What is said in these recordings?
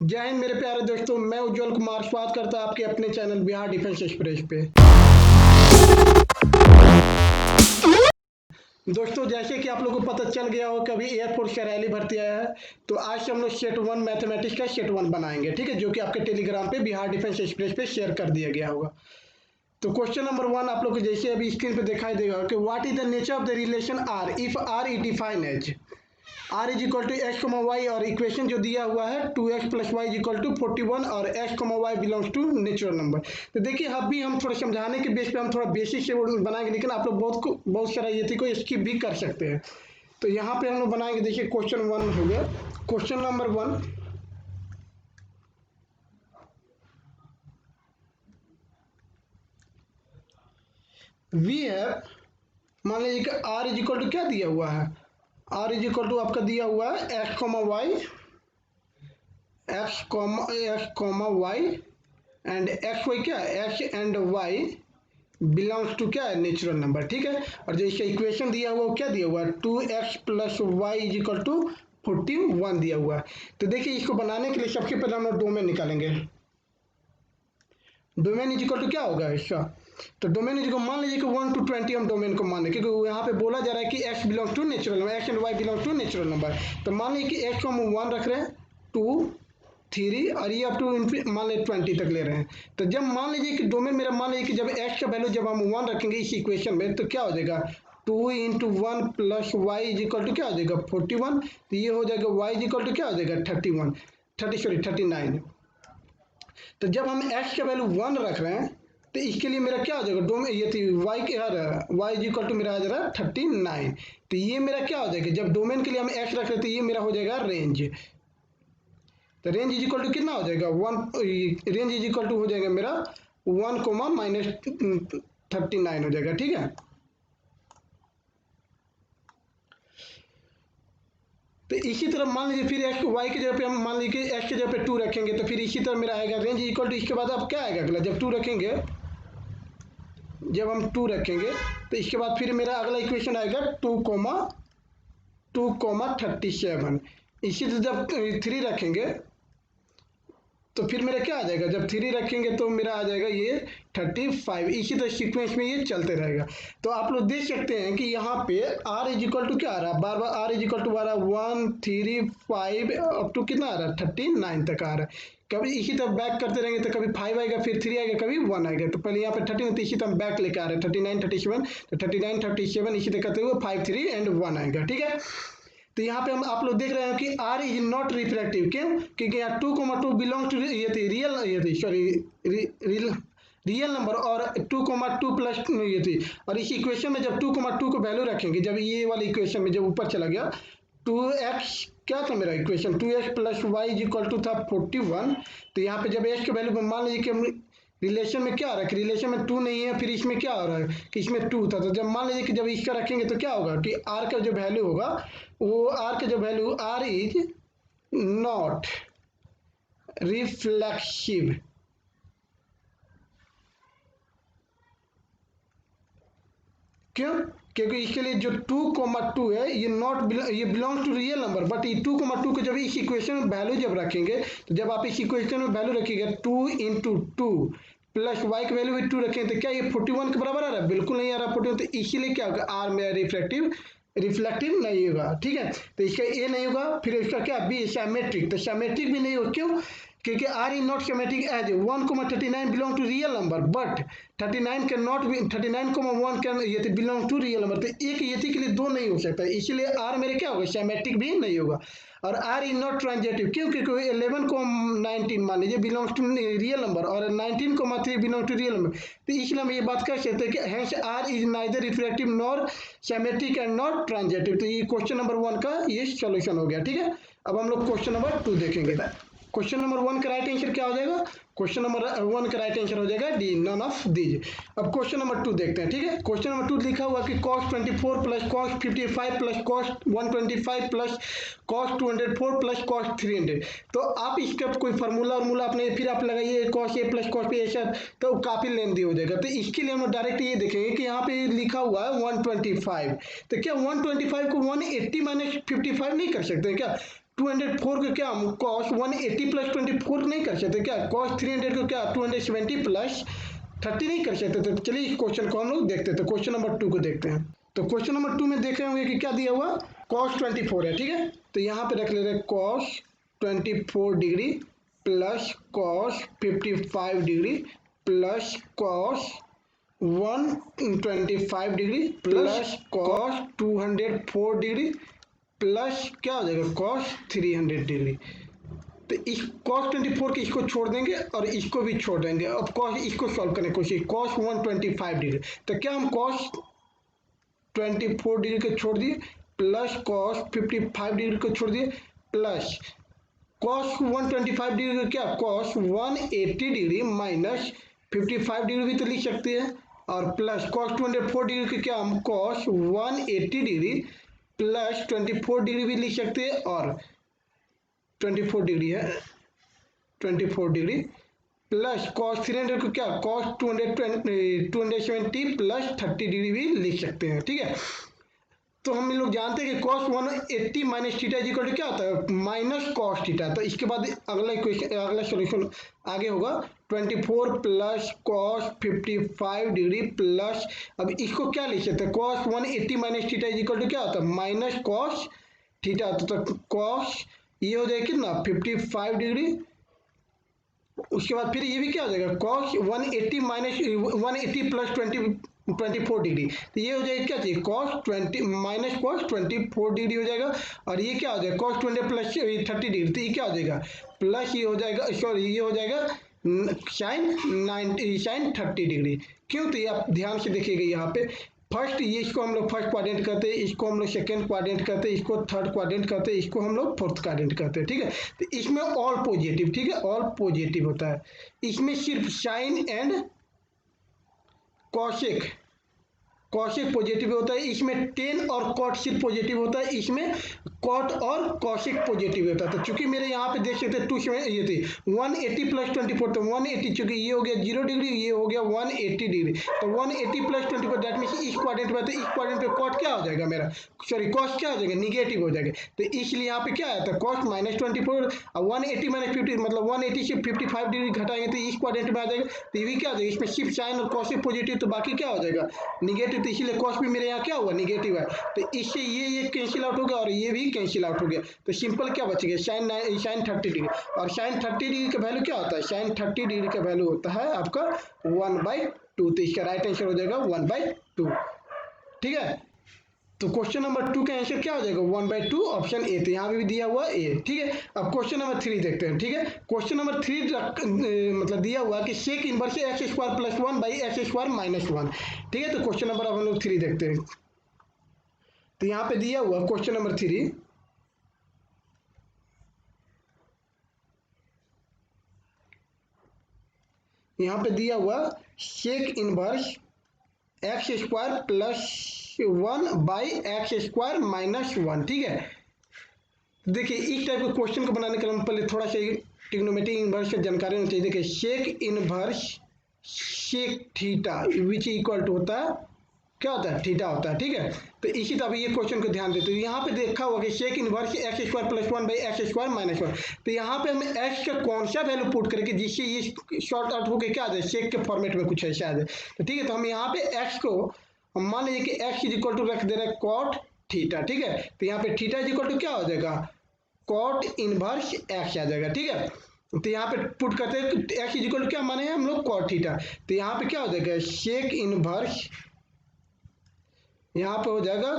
जय हिंद मेरे प्यारे दोस्तों, मैं उज्जवल कुमार स्वागत करता आपके अपने चैनल बिहार डिफेंस एक्सप्रेस पे। दोस्तों, जैसे कि आप लोगों को पता चल गया हो कि अभी एयरफोर्स का रैली भर्ती आया है, तो आज से हम लोग सेट 1 मैथमेटिक्स का सेट 1 बनाएंगे, ठीक है, जो कि आपके टेलीग्राम पे बिहार डिफेंस एक्सप्रेस पे शेयर कर दिया गया होगा। तो क्वेश्चन नंबर 1 आप लोग को जैसे अभी स्क्रीन पे दिखाई देगा कि what is the nature of the relation R if R is defined as R is equal to X comma Y, और इक्वेशन जो दिया हुआ है 2x plus Y is equal to 41 और X comma Y belongs to natural number. तो देखिए अभी हम थोड़ा समझाने के बेस पे हम थोड़ा बेसिक से बनाएंगे, लेकिन आप लोग बहुत सारा ये थी को स्किप भी कर सकते हैं। तो यहाँ पे हम लोग बनाएंगे, देखिए क्वेश्चन 1 हो गया। क्वेश्चन नंबर 1, वी हैव, मान लीजिए कि आर इज इक्वल टू क्या दिया हुआ है, आर इज इक्वल टू आपका दिया हुआ है X comma Y, X comma Y and X Y क्या है, X and Y belongs to क्या है, नेचुरल नंबर, ठीक है। और जो इसका इक्वेशन दिया हुआ है वो क्या दिया हुआ है, 2x plus Y is equal to 41 दिया हुआ है। तो देखिए इसको बनाने के लिए सबसे पहले हम लोग डोमेन निकालेंगे। डोमेन इज इक्वल टू क्या होगा इसका, तो डोमेन इज इक्वल, मान लीजिए कि 1 to 20 हम डोमेन को मान लें, क्योंकि यहाँ पे बोला जा रहा है कि x belongs to natural number, x and y belongs to natural number. तो मान लीजिए कि x को हम 1 रख रहे हैं, 2 3 और ये अप टू मान लीजिए 20 तक ले रहे हैं। तो जब मान लीजिए कि डोमेन मेरा, मान लीजिए कि जब x का वैल्यू जब हम 1 रखेंगे इस इक्वेशन में, तो क्या हो जाएगा, 2 into 1 plus Y is equal to क्या हो जाएगा 41। तो ये हो जाएगा y इज इक्वल टू क्या हो जाएगा 39। तो जब हम x का वैल्यू 1 रख रहे हैं तो इसके लिए मेरा क्या हो जाएगा, डोमेन ये थी y के y इज इक्वल टू मेरा आ जा रहा है 39। तो ये मेरा क्या हो जाएगा, जब डोमेन के लिए हम x रख रहे हैं तो ये मेरा हो जाएगा रेंज। तो रेंज इज इक्वल टू कितना हो जाएगा 1, रेंज इज इक्वल टू हो जाएगा मेरा 1 कोमा माइनस 39 हो जाएगा, ठीक है। तो इसी तरह मान लीजिए फिर एक्स वाई की जगह पे हम मान लीजिए एक्स की जगह पे 2 रखेंगे, तो फिर इसी तरह मेरा आएगा रेंज इक्वल टू, इसके बाद अब क्या आएगा अगला, जब 2 रखेंगे, जब हम 2 रखेंगे तो इसके बाद फिर मेरा अगला इक्वेशन आएगा 2,37। इसी तरह जब 3 रखेंगे तो फिर मेरा क्या आ जाएगा, जब 3 रखेंगे तो मेरा आ जाएगा ये 35। इसी तरह सीक्वेंस में ये चलते रहेगा। तो आप लोग देख सकते हैं कि यहाँ पे r इज इक्वल टू क्या आ रहा है, बार बार r इज इक्वल टू आ रहा है 1 3 5 अप टू कितना आ रहा है 39 तक आ रहा है। कभी इसी तरह बैक करते रहेंगे तो कभी 5 आएगा, फिर 3 आएगा, कभी 1 आएगा। तो पहले यहाँ पे 13, तो इसी तरह बैक लेके आ रहे हैं 39 37, तो 39 37 इसी तरह करते हुए 5 3 एंड 1 आएगा, ठीक है। तो यहाँ पे हम आप लोग देख रहे हैं कि r इज नॉट रिफ्रैक्टिव, क्यों, क्योंकि यहाँ 2,2 बिलोंग टू ये थी रियल नंबर, और 2,2 प्लस ये थी, और इस इक्वेशन में जब 2,2 को वैल्यू रखेंगे, जब ये वाले इक्वेशन में जब ऊपर चला गया 2x क्या था मेरा equation, 2x plus Y is equal to था 41। तो यहाँ पे जब x के वैल्यू मान लीजिए कि हम रिलेशन में क्या आ रहा है कि रिलेशन में 2 नहीं है, फिर इसमें क्या हो रहा है कि इसमें 2 था। तो जब मान लीजिए कि जब इसका रखेंगे तो क्या होगा कि r का जो वैल्यू होगा, वो r का जो value, r is not reflexive, क्यों, क्योंकि इसके लिए जो 2,2 है ये ये belongs to real number, but ये 2,2 को जब इस इक्वेशन में वैल्यू जब रखेंगे, तो जब आप इस इक्वेशन में वैल्यू रखिएगा 2 इंटू 2 प्लस वाई की वैल्यू भी 2 रखेंगे, तो क्या ये 41 के बराबर आ रहा है, बिल्कुल नहीं आ रहा 41। तो इसीलिए क्या होगा, आर मेरा रिफ्लेक्टिव नहीं होगा, ठीक है। तो इसका ए नहीं होगा, फिर इसका क्या बी सिमेट्रिक, तो सिमेट्रिक भी नहीं होगा, क्यों, क्योंकि r is not symmetric as 1,39 belong to real number, but 39 can not be 39,1 can ये बिलोंग टू रियल नंबर। तो एक यति के लिए 2 नहीं हो सकता, इसीलिए r मेरे क्या होगा, सिमेट्रिक भी नहीं होगा। और r इज नॉट ट्रांजिटिव, क्यों, क्योंकि 11,19 मान लीजिए बिलोंग्स टू रियल नंबर और 19,3 बिलोंग टू रियल नंबर। तो इसलिए हम ये बात कह सकते हैं कि hence r is neither reflective nor symmetric and not transitive. तो ये क्वेश्चन नंबर 1 का ये सॉल्यूशन हो गया, ठीक है। अब हम लोग क्वेश्चन नंबर 2 देखेंगे। क्वेश्चन नंबर 1 का राइट आंसर क्या हो जाएगा, क्वेश्चन नंबर 1 का राइट आंसर हो जाएगा डी, नन ऑफ दीज। अब क्वेश्चन नंबर 2 देखते हैं, ठीक है। क्वेश्चन नंबर 2 लिखा हुआ कि cos 24 plus cos 55 plus cos 125 plus cos 204 plus cos 300। तो आप इसका कोई फार्मूला आपने फिर आप लगाइए cos a plus cos b ऐसा, तो काफी लेंदी हो जाएगा। तो इसके लिए हम डायरेक्ट ये देखेंगे कि यहाँ पे लिखा हुआ है 125, तो क्या 125 को 180 माइनस 55 नहीं कर सकते क्या, 204 को क्या हम कॉस 180 प्लस 24 नहीं कर सकते क्या? कॉस 300 को क्या 270 प्लस 30 नहीं कर सकते? तो चलिए इस क्वेश्चन को हम लोग देखते हैं। तो क्वेश्चन नंबर 2 को देखते हैं। तो क्वेश्चन नंबर 2 में देख रहे होंगे कि क्या दिया हुआ, कॉस 24 है, ठीक है। तो यहाँ पे रख ले रहे cos 24 degree plus cos 55 degree plus cos 125 degree plus cos 204 degree plus क्या हो जाएगा कॉस 300 डिग्री। तो इस cos 24 के इसको छोड़ देंगे और इसको भी छोड़ देंगे। अब cos इसको सॉल्व करने की कोशिश, cos 125 डिग्री, तो क्या हम cos 24 डिग्री को छोड़ दिए प्लस cos 55 डिग्री को छोड़ दिए प्लस cos 125 डिग्री को क्या cos 180 डिग्री माइनस 55 डिग्री भी तो लिख सकते हैं, और प्लस cos 24 डिग्री को क्या हम cos 180 डिग्री प्लस 24 डिग्री भी लिख सकते हैं, और 24 डिग्री है 24 डिग्री प्लस cos 300 को क्या cos 270 प्लस 30 डिग्री भी लिख सकते हैं, ठीक है। तो हम लोग जानते हैं कि cos 180 minus theta is equal to क्या होता है माइनस cos थीटा। तो इसके बाद अगला इक्वेशन अगला सॉल्यूशन आगे होगा 24 प्लस cos 55 डिग्री प्लस, अब इसको क्या लिख सकते हैं cos 180 minus theta is equal to क्या होता है माइनस cos थीटा होता है। तो cos ये हो जाएगा कितना 55 डिग्री, उसके बाद फिर ये भी क्या हो जाएगा cos 180 माइनस 180 प्लस 24 डिग्री, तो ये हो जाएगा क्या चाहिए cos 20 माइनस cos 24 डिग्री हो जाएगा, और ये क्या हो जाएगा cos 20 प्लस 30 डिग्री, तो ये क्या हो जाएगा प्लस ये हो जाएगा, सॉरी ये हो जाएगा साइन 30 डिग्री। क्यों? तो ये आप ध्यान से देखिएगा यहाँ पे फर्स्ट, ये इसको हम लोग फर्स्ट क्वाड्रेंट कहते हैं, इसको हम लोग सेकंड क्वाड्रेंट कहते हैं, इसको थर्ड क्वाड्रेंट कहते हैं, इसको हम लोग फोर्थ क्वाड्रेंट कहते हैं, ठीक है। तो इसमें ऑल पॉजिटिव, ठीक है, ऑल पॉजिटिव होता है। इसमें सिर्फ साइन एंड कॉसेक पॉजिटिव होता है, इसमें टेन और कॉट सिर्फ पॉजिटिव होता है, इसमें कॉट और कॉसेक पॉजिटिव होता है। तो चूंकि मेरे यहाँ पे देख सकते 2 ये थी 180 प्लस 24, तो 180 चूंकि ये हो गया 0 डिग्री, ये हो गया 180 डिग्री, तो 180 प्लस 24 दैट मीन्स इस क्वाड्रेंट में, तो इस क्वाड्रेंट पे कॉट क्या हो जाएगा मेरा, सॉरी कॉस क्या हो जाएगा निगेटिव हो जाएगा। तो इसलिए यहाँ पे क्या आया था कॉस माइनस 24 और 180 माइनस 50 मतलब 180 से 55 डिग्री घटाएंगे तो इस क्वाड्रेंट में आ जाएगा। तो ये भी क्या हो जाएगा, इसमें सिर्फ साइन और कॉसेक पॉजिटिव, तो बाकी क्या हो जाएगा निगेटिव, तो इसीलिए कॉस भी मेरे यहाँ क्या हुआ निगेटिव है। तो इससे ये कैंसिल आउट हो गया और ये भी कैंसिल आउट हो गया, तो सिंपल क्या बच गया साइन 30 डिग्री, और साइन 30 डिग्री का वैल्यू क्या होता है, साइन 30 डिग्री का वैल्यू होता है आपका 1/2, तो इसका राइट आंसर हो जाएगा 1/2, ठीक है। तो क्वेश्चन नंबर 2 का आंसर क्या हो जाएगा 1/2 ऑप्शन ए, तो यहाँ पे भी दिया हुआ ए, ठीक है। अब क्वेश्चन नंबर 3 देखते हैं, ठीक है। क्वेश्चन नंबर 3 मतलब दिया हुआ कि sec inverse X square plus 1 by X square minus 1, ठीक है। तो क्वेश्चन नंबर अब हम लोग 3 देखते हैं। तो यहाँ पे दिया हुआ क्वेश्चन नंबर 3, यहाँ पे दिया हुआ sec inverse X square plus 1 by X square minus 1, ठीक है। देखिए इस टाइप के क्वेश्चन को बनाने के लिए पहले थोड़ा सा ट्रिग्नोमेट्रिक इनवर्स की जानकारी होनी चाहिए। देखिए sec inverse sec theta which equal to होता है क्या होता है थीटा होता है, ठीक है। तो इसी तरह ये क्वेश्चन को ध्यान देते हैं, यहाँ पे देखा होगा कि sec inverse X square plus 1 by X square minus 1, तो यहाँ पे हम एक्स का कौन सा वैल्यू पुट करके जिससे ये शॉर्ट आउट होकर क्या आ जाए सेक के फॉर्मेट में कुछ ऐसा आ जाए। तो ठीक है, तो हम यहाँ पे एक्स को हम मान लीजिए कि एक्स इज इक्वल टू रख दे रहे हैं कॉट थीटा, ठीक है। तो यहाँ पे थीटा इज इक्वल टू क्या हो जाएगा कॉट इनवर्स एक्स आ जाएगा, ठीक है। तो यहाँ पे पुट करते हैं एक्स इज इक्वल टू क्या माने हैं हम लोग कॉट थीटा, तो यहाँ पे क्या हो जाएगा सेक इनवर्स, यहाँ पे हो जाएगा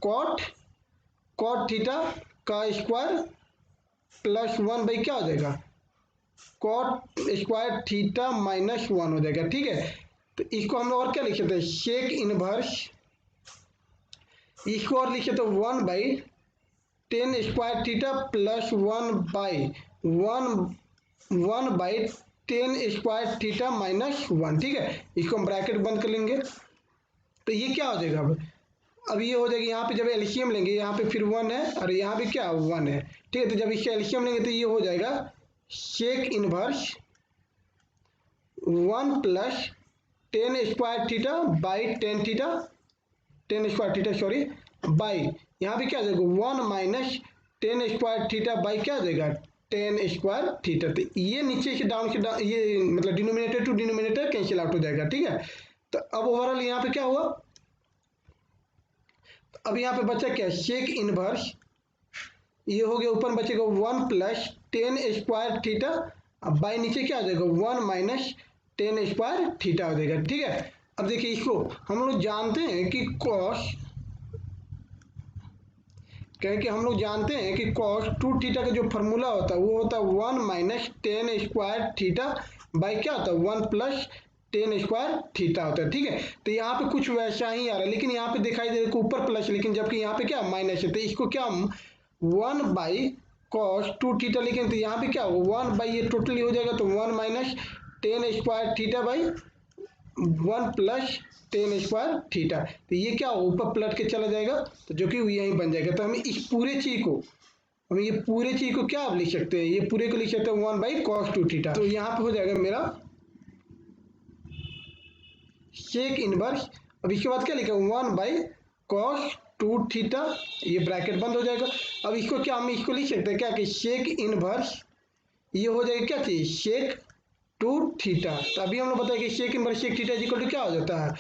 कॉट थीटा का स्क्वायर प्लस 1 बाई क्या हो जाएगा कॉट स्क्वायर थीटा माइनस 1 हो जाएगा, ठीक है। तो इसको हम लोग और क्या लिख सकते हैं सेक इनवर्स, इसको और लिख सकते हैं 1 by tan square theta plus 1 by tan square theta minus 1, ठीक है। इसको हम ब्रैकेट बंद कर लेंगे, तो ये क्या हो जाएगा अब ये हो जाएगा यहाँ पे जब एलसीएम लेंगे यहाँ पे फिर 1 है और यहाँ पे क्या 1 है, ठीक है। तो जब इसका एलसीएम लेंगे तो ये हो जाएगा sec inverse 1 plus tan square theta by tan square theta sorry by यहाँ पे क्या हो जाएगा 1 minus tan square theta by क्या आ जाएगा, टेन स्क्वायर थीटा। तो ये नीचे से डाउन ये मतलब denominator to denominator cancel out हो जाएगा, ठीक है। तो अब ओवरऑल यहाँ पे क्या हुआ, अब यहाँ पे बचा क्या, सेक इनवर्स, ये हो गया, ऊपर बचेगा 1 प्लस टेन स्क्वायर थीटा, अब बाई नीचे क्या आ जाएगा 1 माइनस टेन स्क्वायर थीटा हो जाएगा, ठीक है। अब देखिए इसको हम लोग जानते हैं कि कॉस, क्योंकि हम लोग जानते हैं कि कॉस टू थीटा का जो फॉर्मूला होता है वो होता है 1 minus tan square theta by क्या होता है 1 प्लस टेन स्क्वायर थीटा होता है, ठीक है। तो यहाँ पे कुछ वैसा ही आ रहा है, लेकिन यहाँ पे दिखाई दे रहा है ऊपर प्लस, लेकिन जबकि यहाँ पे क्या माइनस है, तो इसको क्या 1 बाई कॉस टू थीटा लिखें, तो यहाँ पे क्या होगा 1 बाई ये टोटली हो जाएगा, तो 1 minus tan square theta by 1 plus tan square theta, तो ये क्या ऊपर पलट के चला जाएगा, तो जो कि यही बन जाएगा। तो हमें इस पूरे चीज को, हम ये पूरे चीज को क्या आप लिख सकते हैं, ये पूरे को लिख सकते हैं 1 बाई कॉस टू थीटा। तो यहाँ पे हो जाएगा मेरा सेक इनवर्स, अब इसके बाद क्या लिखा 1 बाई कॉस टू थीटा, ये ब्रैकेट बंद हो जाएगा। अब इसको क्या हम इसको लिख सकते हैं क्या कि सेक इनवर्स, ये हो जाएगा क्या चीज सेक टू थीटा। तो अभी हम लोग बताया कि sec inverse sec theta equal to क्या हो जाता है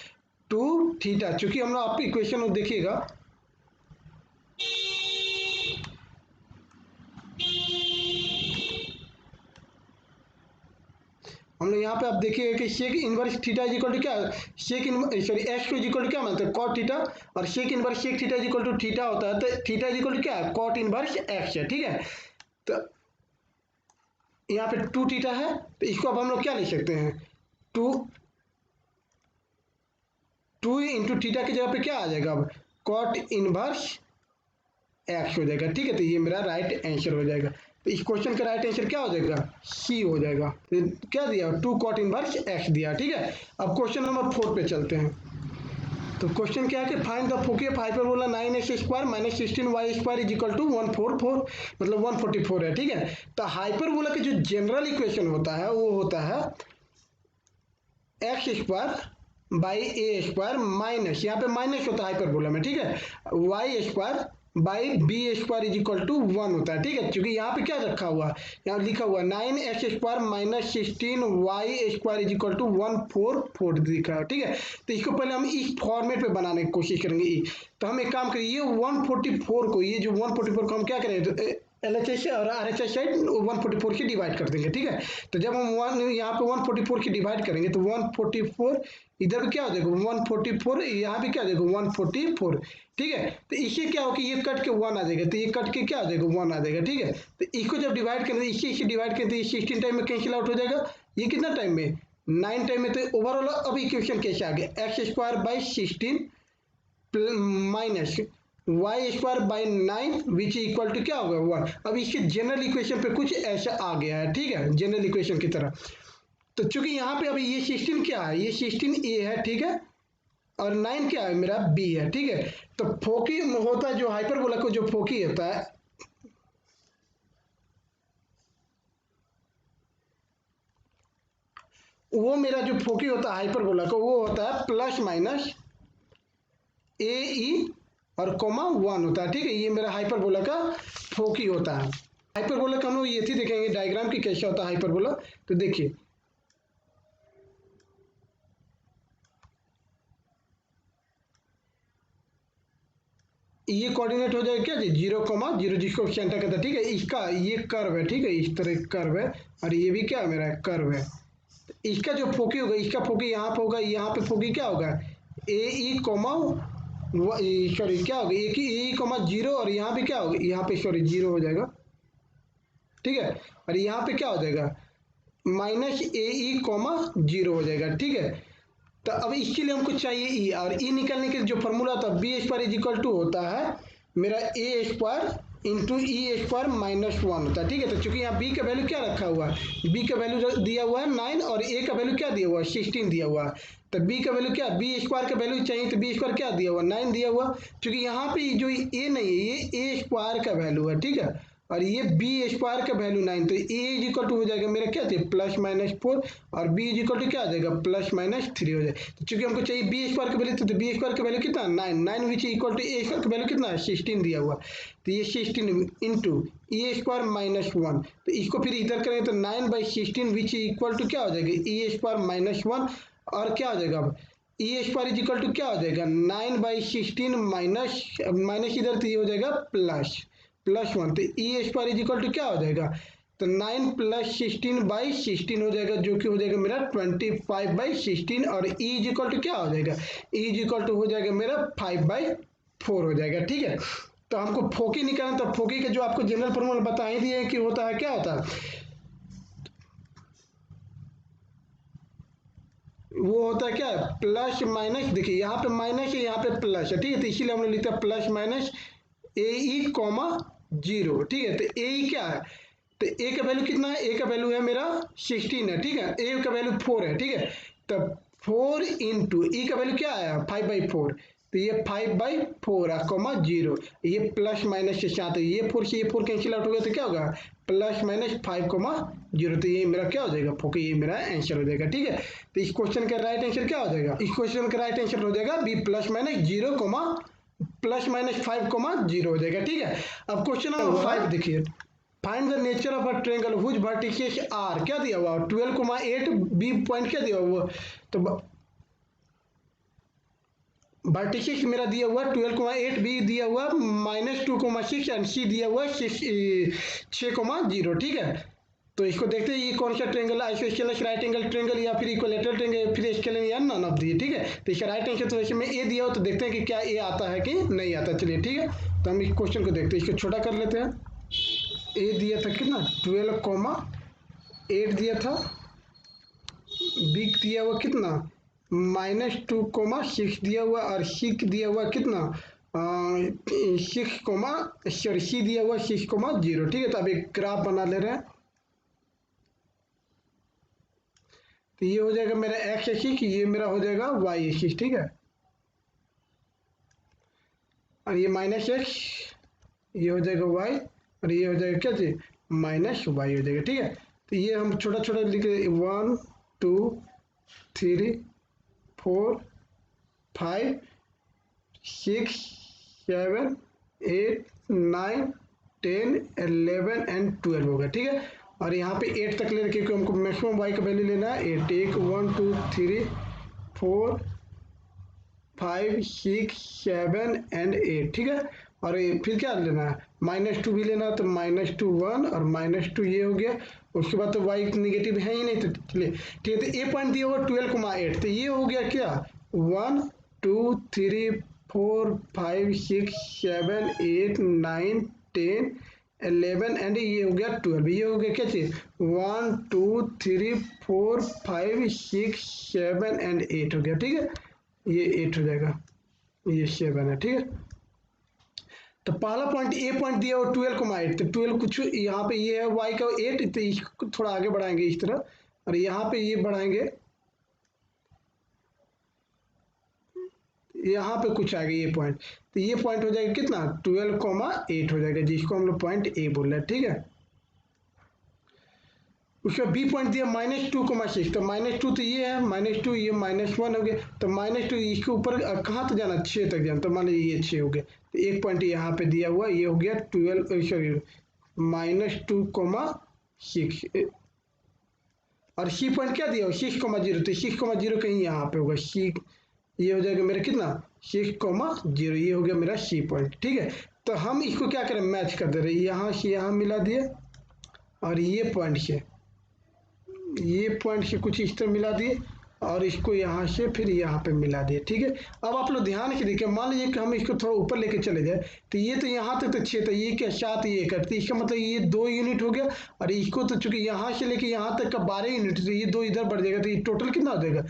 टू थीटा, चूंकि हम लोग आप इक्वेशन देखिएगा हम लोग यहाँ पे आप देखिएगा कि sec inverse theta is equal to क्या, सेक सॉरी एक्स को इक्वल टू क्या मानते हैं कॉट थीटा, और sec inverse sec theta is equal to theta होता है, तो थीटा इज इक्वल टू क्या है कॉट इनवर्स एक्स है, ठीक है। तो यहाँ पे टू थीटा है, तो इसको अब हम लोग क्या लिख सकते हैं टू इंटू थीटा की जगह पे क्या आ जाएगा अब कॉट इनवर्स एक्स हो जाएगा, ठीक है। तो ये मेरा राइट आंसर हो जाएगा। तो इस क्वेश्चन का राइट आंसर क्या हो जाएगा सी हो जाएगा। तो क्या दिया 2 कॉट इनवर्स एक्स दिया, ठीक है। अब क्वेश्चन नंबर 4 पे चलते हैं। तो क्वेश्चन क्या है कि find the foci of hyperbola 9x square minus 16y square is equal to 144 मतलब 144 है, ठीक है। तो हाइपरबोला का जो जनरल इक्वेशन होता है वो होता है x square by a square minus, यहाँ पे माइनस होता है हाइपरबोला में, ठीक है, y square by b square is equal to 1 होता है, ठीक है। क्योंकि यहाँ पे क्या रखा हुआ है, यहाँ लिखा हुआ 9x square minus 16y square is equal to 144 लिखा है, ठीक है। तो इसको पहले हम इस फॉर्मेट पे बनाने की कोशिश करेंगे। तो हम एक काम करिए 144 को, ये जो 144 को हम क्या करेंगे LHS और RHS साइड 144 की डिवाइड कर देंगे, ठीक है। तो जब हम यहाँ पे 144 की डिवाइड करेंगे तो 144 इधर क्या हो जाएगा 144, यहाँ पे क्या हो जाएगा 144, ठीक है। तो इससे क्या हो कि ये कट के 1 आ जाएगा, तो ये कट के क्या आ जाएगा 1 आ जाएगा, ठीक है। तो इसको जब डिवाइड करेंगे इससे डिवाइड करें तो ये 16 टाइम में कैंसिल आउट हो जाएगा, ये कितना टाइम में 9 टाइम में। तो ओवरऑल अब इक्वेशन कैसे आ गया x square by 16 minus y square by 9 which equal to क्या होगा 1। अब इसके जनरल इक्वेशन पे कुछ ऐसा आ गया है, ठीक है, जनरल इक्वेशन की तरह। तो चूंकि यहाँ पे अभी ये 16 क्या है, ये 16a है, ठीक है, और 9 क्या है मेरा b है, ठीक है। तो फोकी होता है जो हाइपरबोला को जो फोकी होता है वो मेरा जो फोकी होता है हाइपरबोला को वो होता है प्लस माइनस ए ई और कोमा 1 होता है, ठीक है। ये मेरा हाइपरबोला का फोकी होता है। हाइपरबोला का हम लोग ये थी देखेंगे डायग्राम की कैसे होता है हाइपरबोला। तो देखिए ये कोऑर्डिनेट हो जाएगा क्या जी 0,0 जिसको सेंटर कहता है, ठीक है। इसका ये कर्व है, ठीक है, इस तरह कर्व है, और ये भी क्या मेरा कर्व है। इसका जो फोकी होगा इसका फोकी यहाँ पे होगा, यहाँ पे फोकी क्या होगा ए ई कोमा सॉरी क्या होगा ए कोमा 0, और यहाँ पे क्या होगा यहाँ पे सॉरी 0 हो जाएगा, ठीक है, और यहाँ पे क्या हो जाएगा माइनस ए ई कोमा 0 हो जाएगा, ठीक है। तो अब इसके लिए हमको चाहिए ई, और ई निकालने के जो फॉर्मूला होता है b square is equal to होता है मेरा a square into e square minus 1 होता है, ठीक है। तो चूंकि यहाँ बी का वैल्यू क्या रखा हुआ है, बी का वैल्यू दिया हुआ है 9 और ए का वैल्यू क्या दिया हुआ है 16 दिया हुआ है। तो बी का वैल्यू क्या बी स्क्वायर का वैल्यू चाहिए, तो बी स्क्वायर क्या दिया हुआ 9 दिया हुआ, क्योंकि यहाँ पे जो ए नहीं है ये ए स्क्वायर का वैल्यू है, ठीक है, और ये बी स्क्वायर का वैल्यू 9, तो ए इज इक्वल टू हो जाएगा मेरा क्या चाहिए +-4 और बी इज इक्वल टू क्या आ जाएगा +-3 हो जाए। तो चूंकि हमको चाहिए बी स्क्वायर का वैल्यू, तो बी स्क्वायर का वैल्यू कितना 9 which equal to a square का वैल्यू कितना 16 दिया हुआ। तो ये 16 इंटू ए स्क्वायर -1, तो इसको फिर इधर करेंगे तो 9/16 विच इक्वल टू क्या हो जाएगा ए स्क्वायर -1 और क्या हो जाएगा अब ए स्क्वायर इज इक्वल टू क्या हो जाएगा 9/16 माइनस इधर तो ये हो जाएगा +1, तो ए स्क्वायर इज इक्वल टू क्या हो जाएगा तो 9 + 16/16 हो जाएगा, जो कि हो जाएगा मेरा 25/16 और e इज इक्वल टू क्या हो जाएगा e इज इक्वल टू हो जाएगा मेरा 5/4 हो जाएगा। ठीक है, तो हमको फोकी निकालना, तो फोकी का जो आपको जनरल फॉर्मूला बता ही दिए कि होता है क्या होता है, वो होता है क्या प्लस माइनस, देखिए यहाँ पे माइनस है यहाँ पे प्लस है। ठीक है, तो इसीलिए हमने लिखा +-AE, 0। ठीक है, तो ए क्या है, तो ए का वैल्यू कितना है, ए का वैल्यू है मेरा 16 है। ठीक है, ए का वैल्यू 4 है। ठीक है, तो 4 इंटू ई का वैल्यू क्या आया 5/4, तो ये 5/4 है 0, ये प्लस माइनस के साथ है, ये 4 से ये 4 कैंसिल आउट हो गया, तो क्या होगा +-5, 0, तो ये मेरा क्या हो जाएगा फोके, ये मेरा आंसर हो जाएगा। ठीक है, तो इस क्वेश्चन का राइट आंसर क्या हो जाएगा, इस क्वेश्चन का राइट आंसर हो जाएगा बी +-0, +-5, 0 हो जाएगा। ठीक है, अब क्वेश्चन नंबर 5 देखिए, find the nature of a triangle whose vertices are, क्या दिया हुआ 12,8, बी पॉइंट क्या दिया हुआ, तो वर्टिसेस मेरा दिया हुआ 12,8, बी दिया हुआ -2,6 एंड सी दिया हुआ 6,0। ठीक है, तो इसको देखते हैं ये कौन सा triangle, isosceles right angle triangle या फिर इक्विलैटरल ट्रायंगल, फिर स्केलर या नन ऑफ दी। ठीक है, तो इसका राइट आंसर तो वैसे में ए दिया हो, तो देखते हैं कि क्या ए आता है कि नहीं आता। चलिए ठीक है, तो हम इस क्वेश्चन को देखते हैं, इसको छोटा कर लेते हैं। ए दिया था कितना 12,8 दिया था, बी दिया हुआ कितना -2,6 दिया हुआ और सी दिया हुआ कितना 6, सी दिया हुआ 6,0। ठीक है, तो अब एक ग्राफ बना ले रहे हैं, तो ये हो जाएगा मेरा एक्स एक्सिस, ये मेरा हो जाएगा वाई एक्सिस। ठीक है, और ये -x, ये हो जाएगा y और ये हो जाएगा क्या चीज -y हो जाएगा। ठीक है, तो ये हम छोटा छोटा लिख 1 2 3 4 5 6 7 8 9 10 11 एंड 12 होगा। ठीक है, और यहाँ पे 8 तक ले रखे, क्योंकि हमको मैक्सिमम y का वैल्यू लेना है 8, 1 2 3 4 5 6 7 एंड 8। ठीक है, और फिर क्या लेना है -2 भी लेना है, तो -2 1 और -2 ये हो गया, उसके बाद तो y निगेटिव है ही नहीं, तो चलिए ठीक है, तो ए पॉइंट दिया हुआ 12,8, तो ये हो गया क्या 1 2 3 4 5 6 7 8 9 10 11 एंड ये हो गया 12, ये हो गया क्या चीज 1 2 3 4 5 6 7 एंड 8 हो गया। ठीक है, ये 8 हो जाएगा, ये 7 है। ठीक है, तो पहला पॉइंट ए पॉइंट दिया हो 12,8, तो 12 कुछ यहाँ पे ये है y का 8, तो इसको थोड़ा आगे बढ़ाएंगे इस तरह, और यहाँ पे ये बढ़ाएंगे, यहाँ पे कुछ आएगा ये पॉइंट, तो ये पॉइंट हो जाएगा कितना 12,8 हो जाएगा, जिसको हम लोग पॉइंट ए बोल रहे हैं। ठीक है, उसका बी पॉइंट दिया -2,6, तो -2 तो ये है -2, ये -1 हो गया, तो -2 इसके ऊपर कहाँ तक जाना 6 तक जाना, तो मान लीजिए ये 6 हो गया, तो एक पॉइंट यहाँ पे दिया हुआ, ये हो गया 12 सॉरी -2,6 और सी पॉइंट क्या दिया हो 6,0, तो 6,0 कहीं यहाँ पे होगा, सी ये हो जाएगा मेरा कितना 6,0, ये हो गया मेरा सी पॉइंट। ठीक है, तो हम इसको क्या करें मैच कर दे रहे, यहाँ से यहाँ मिला दिए और ये पॉइंट से कुछ इस तरह मिला दिए और इसको यहाँ से फिर यहाँ पे मिला दिए। ठीक है, अब आप लोग ध्यान से देखिए, मान लीजिए कि हम इसको थोड़ा ऊपर लेके चले जाए, तो ये तो यहाँ तक तो 6 था, ये क्या 7 ये करते, इसका मतलब ये 2 यूनिट हो गया, और इसको तो चूंकि यहाँ से लेके यहाँ तक का 12 यूनिट, तो ये 2 इधर बढ़ जाएगा, तो ये टोटल कितना हो जाएगा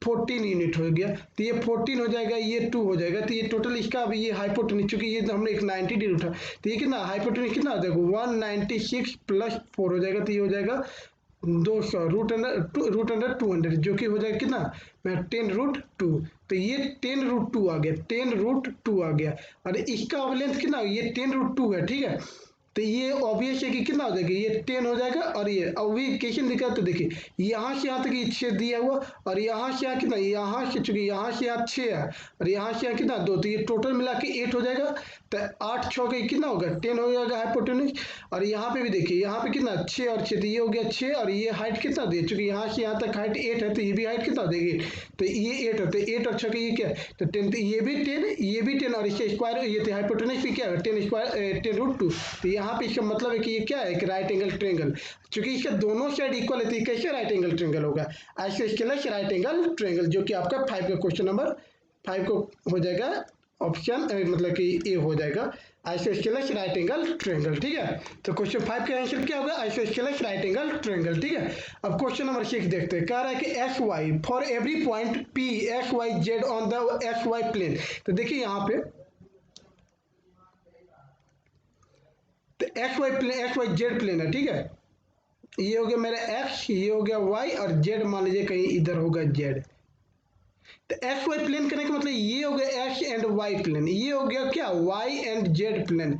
14 यूनिट हो गया, तो ये 14 हो जाएगा, ये 2 हो जाएगा, तो ये टोटल इसका अभी ये हाइपोटेन्यूज, चूंकि ये हमने एक 90 डिग्री उठा, तो ये कितना हाइपोटेन्यूज कितना हो जाएगा 196 + 4 हो जाएगा, तो ये हो जाएगा 200 √200, जो कि हो जाएगा कितना 10√2, तो ये 10√2 आ गया, 10√2 आ गया, और इसका अब लेंथ कितना ये 10√2 है। ठीक है, तो ये ऑब्वियस है कि कितना हो जाएगा, ये 10 हो जाएगा। और ये अभी कैसे लिखा तो देखिए यहाँ से यहाँ तक ये 6 दिया हुआ और यहाँ से यहाँ कितना, यहाँ से चूंकि यहाँ से यहाँ 6 है और यहाँ से यहाँ कितना 2, तो ये टोटल मिला के 8 हो जाएगा। तो 8 6 का कितना होगा 10 हो जाएगा हाइपोटेन्यूज। और यहाँ पे भी देखिए यहाँ पे कितना 6 और 6, तो ये हो गया 6 और ये हाइट कितना दिया, चूंकि यहाँ से यहाँ तक हाइट 8 है तो ये भी हाइट कितना हो जाएगी, तो ये 8 होता है। 8 और 6 का ये क्या है तो 10, तो ये भी 10 ये भी 10 और इसके स्क्वायर ये तो हाइपोटेन्यूज भी क्या है 10 स्क्वायर 10√2। तो यहाँ पे इसका मतलब है कि ये क्या है कि राइट एंगल ट्रायंगल, चूंकि इसका दोनों साइड इक्वल है तो ये कैसे राइट एंगल ट्रायंगल होगा, आइसोस्केलस राइट एंगल ट्रायंगल, जो कि आपका 5 का क्वेश्चन नंबर 5 को हो जाएगा ऑप्शन, मतलब कि ए हो जाएगा आइसोस्केलस राइट एंगल ट्रायंगल। ठीक है, तो क्वेश्चन 5 का आंसर क्या होगा आइसोस्केलस राइट एंगल ट्रायंगल। ठीक है, अब क्वेश्चन नंबर 6 देखते हैं। कह रहा है कि s y for every point P x y z on the x Y plane. तो देखिए यहाँ पे तो एक्स वाई जेड प्लेन है। ठीक है, ये हो गया मेरा एक्स, ये हो गया वाई और जेड मान लीजिए कहीं इधर होगा जेड। तो एक्स वाई प्लेन करने का मतलब ये हो गया एक्स एंड वाई प्लेन, ये हो गया क्या वाई एंड जेड प्लेन,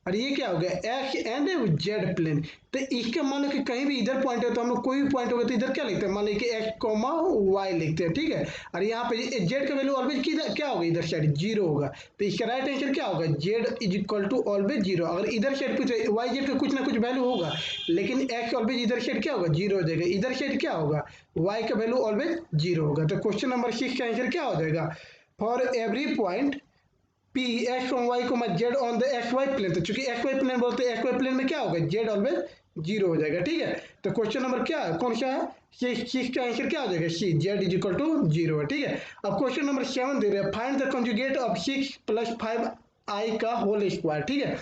और ये क्या हो गया एक्स एंड जेड प्लेन। तो इसका मान लो कि कहीं भी इधर पॉइंट है तो हम लोग कोई भी पॉइंट होगा तो इधर क्या लिखते हैं, मान लो कि एक्स कॉमा वाई लिखते हैं। ठीक है, और यहाँ पे जेड का वैल्यू ऑलवेज क्या होगा इधर साइड 0 होगा। तो इसका राइट आंसर क्या होगा z is equal to always 0। अगर इधर साइड कुछ वाई जेड का कुछ ना कुछ वैल्यू होगा, लेकिन एक्स ऑलवेज इधर साइड क्या होगा 0 हो जाएगा, इधर साइड क्या होगा वाई का वैल्यू ऑलवेज 0 होगा। तो क्वेश्चन नंबर 6 का आंसर क्या हो जाएगा for every point P X from Y को Z on the x Y plane. तो चूंकि एक्स वाई प्लेन बोलते हैं एक्स वाई प्लेन में क्या होगा जेड ऑलवेज 0 हो जाएगा। ठीक है, तो क्वेश्चन नंबर क्या है कौन सा है 6 का आंसर क्या हो जाएगा सी जेड इज इक्वल टू 0 है। ठीक है, अब क्वेश्चन नंबर 7 दे रहे हैं find the conjugate of 6 + 5i का होल स्क्वायर। ठीक है,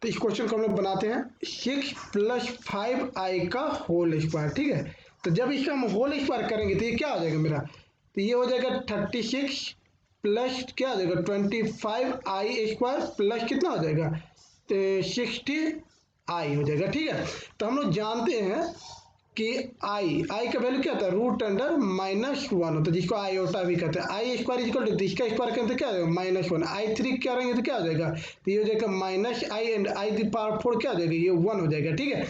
तो इस क्वेश्चन को हम लोग बनाते हैं 6 + 5i का होल स्क्वायर। ठीक है, तो जब इसका हम होल स्क्वायर करेंगे तो ये क्या हो जाएगा मेरा, तो ये हो जाएगा 36 प्लस क्या हो जाएगा 25i स्क्वायर प्लस कितना हो जाएगा 60i हो जाएगा। ठीक है, तो हम लोग जानते हैं कि आई का वैल्यू क्या होता है √(-1) होता है, जिसको आयोटा भी कहते हैं। आई स्क्वायर इक्वल टू इसका स्क्वायर करते क्या हो जाएगा -1, i3 क्या रहेंगे तो क्या हो जाएगा, तो ये हो जाएगा -i एंड i⁴ क्या हो जाएगा ये 1 हो जाएगा। ठीक है,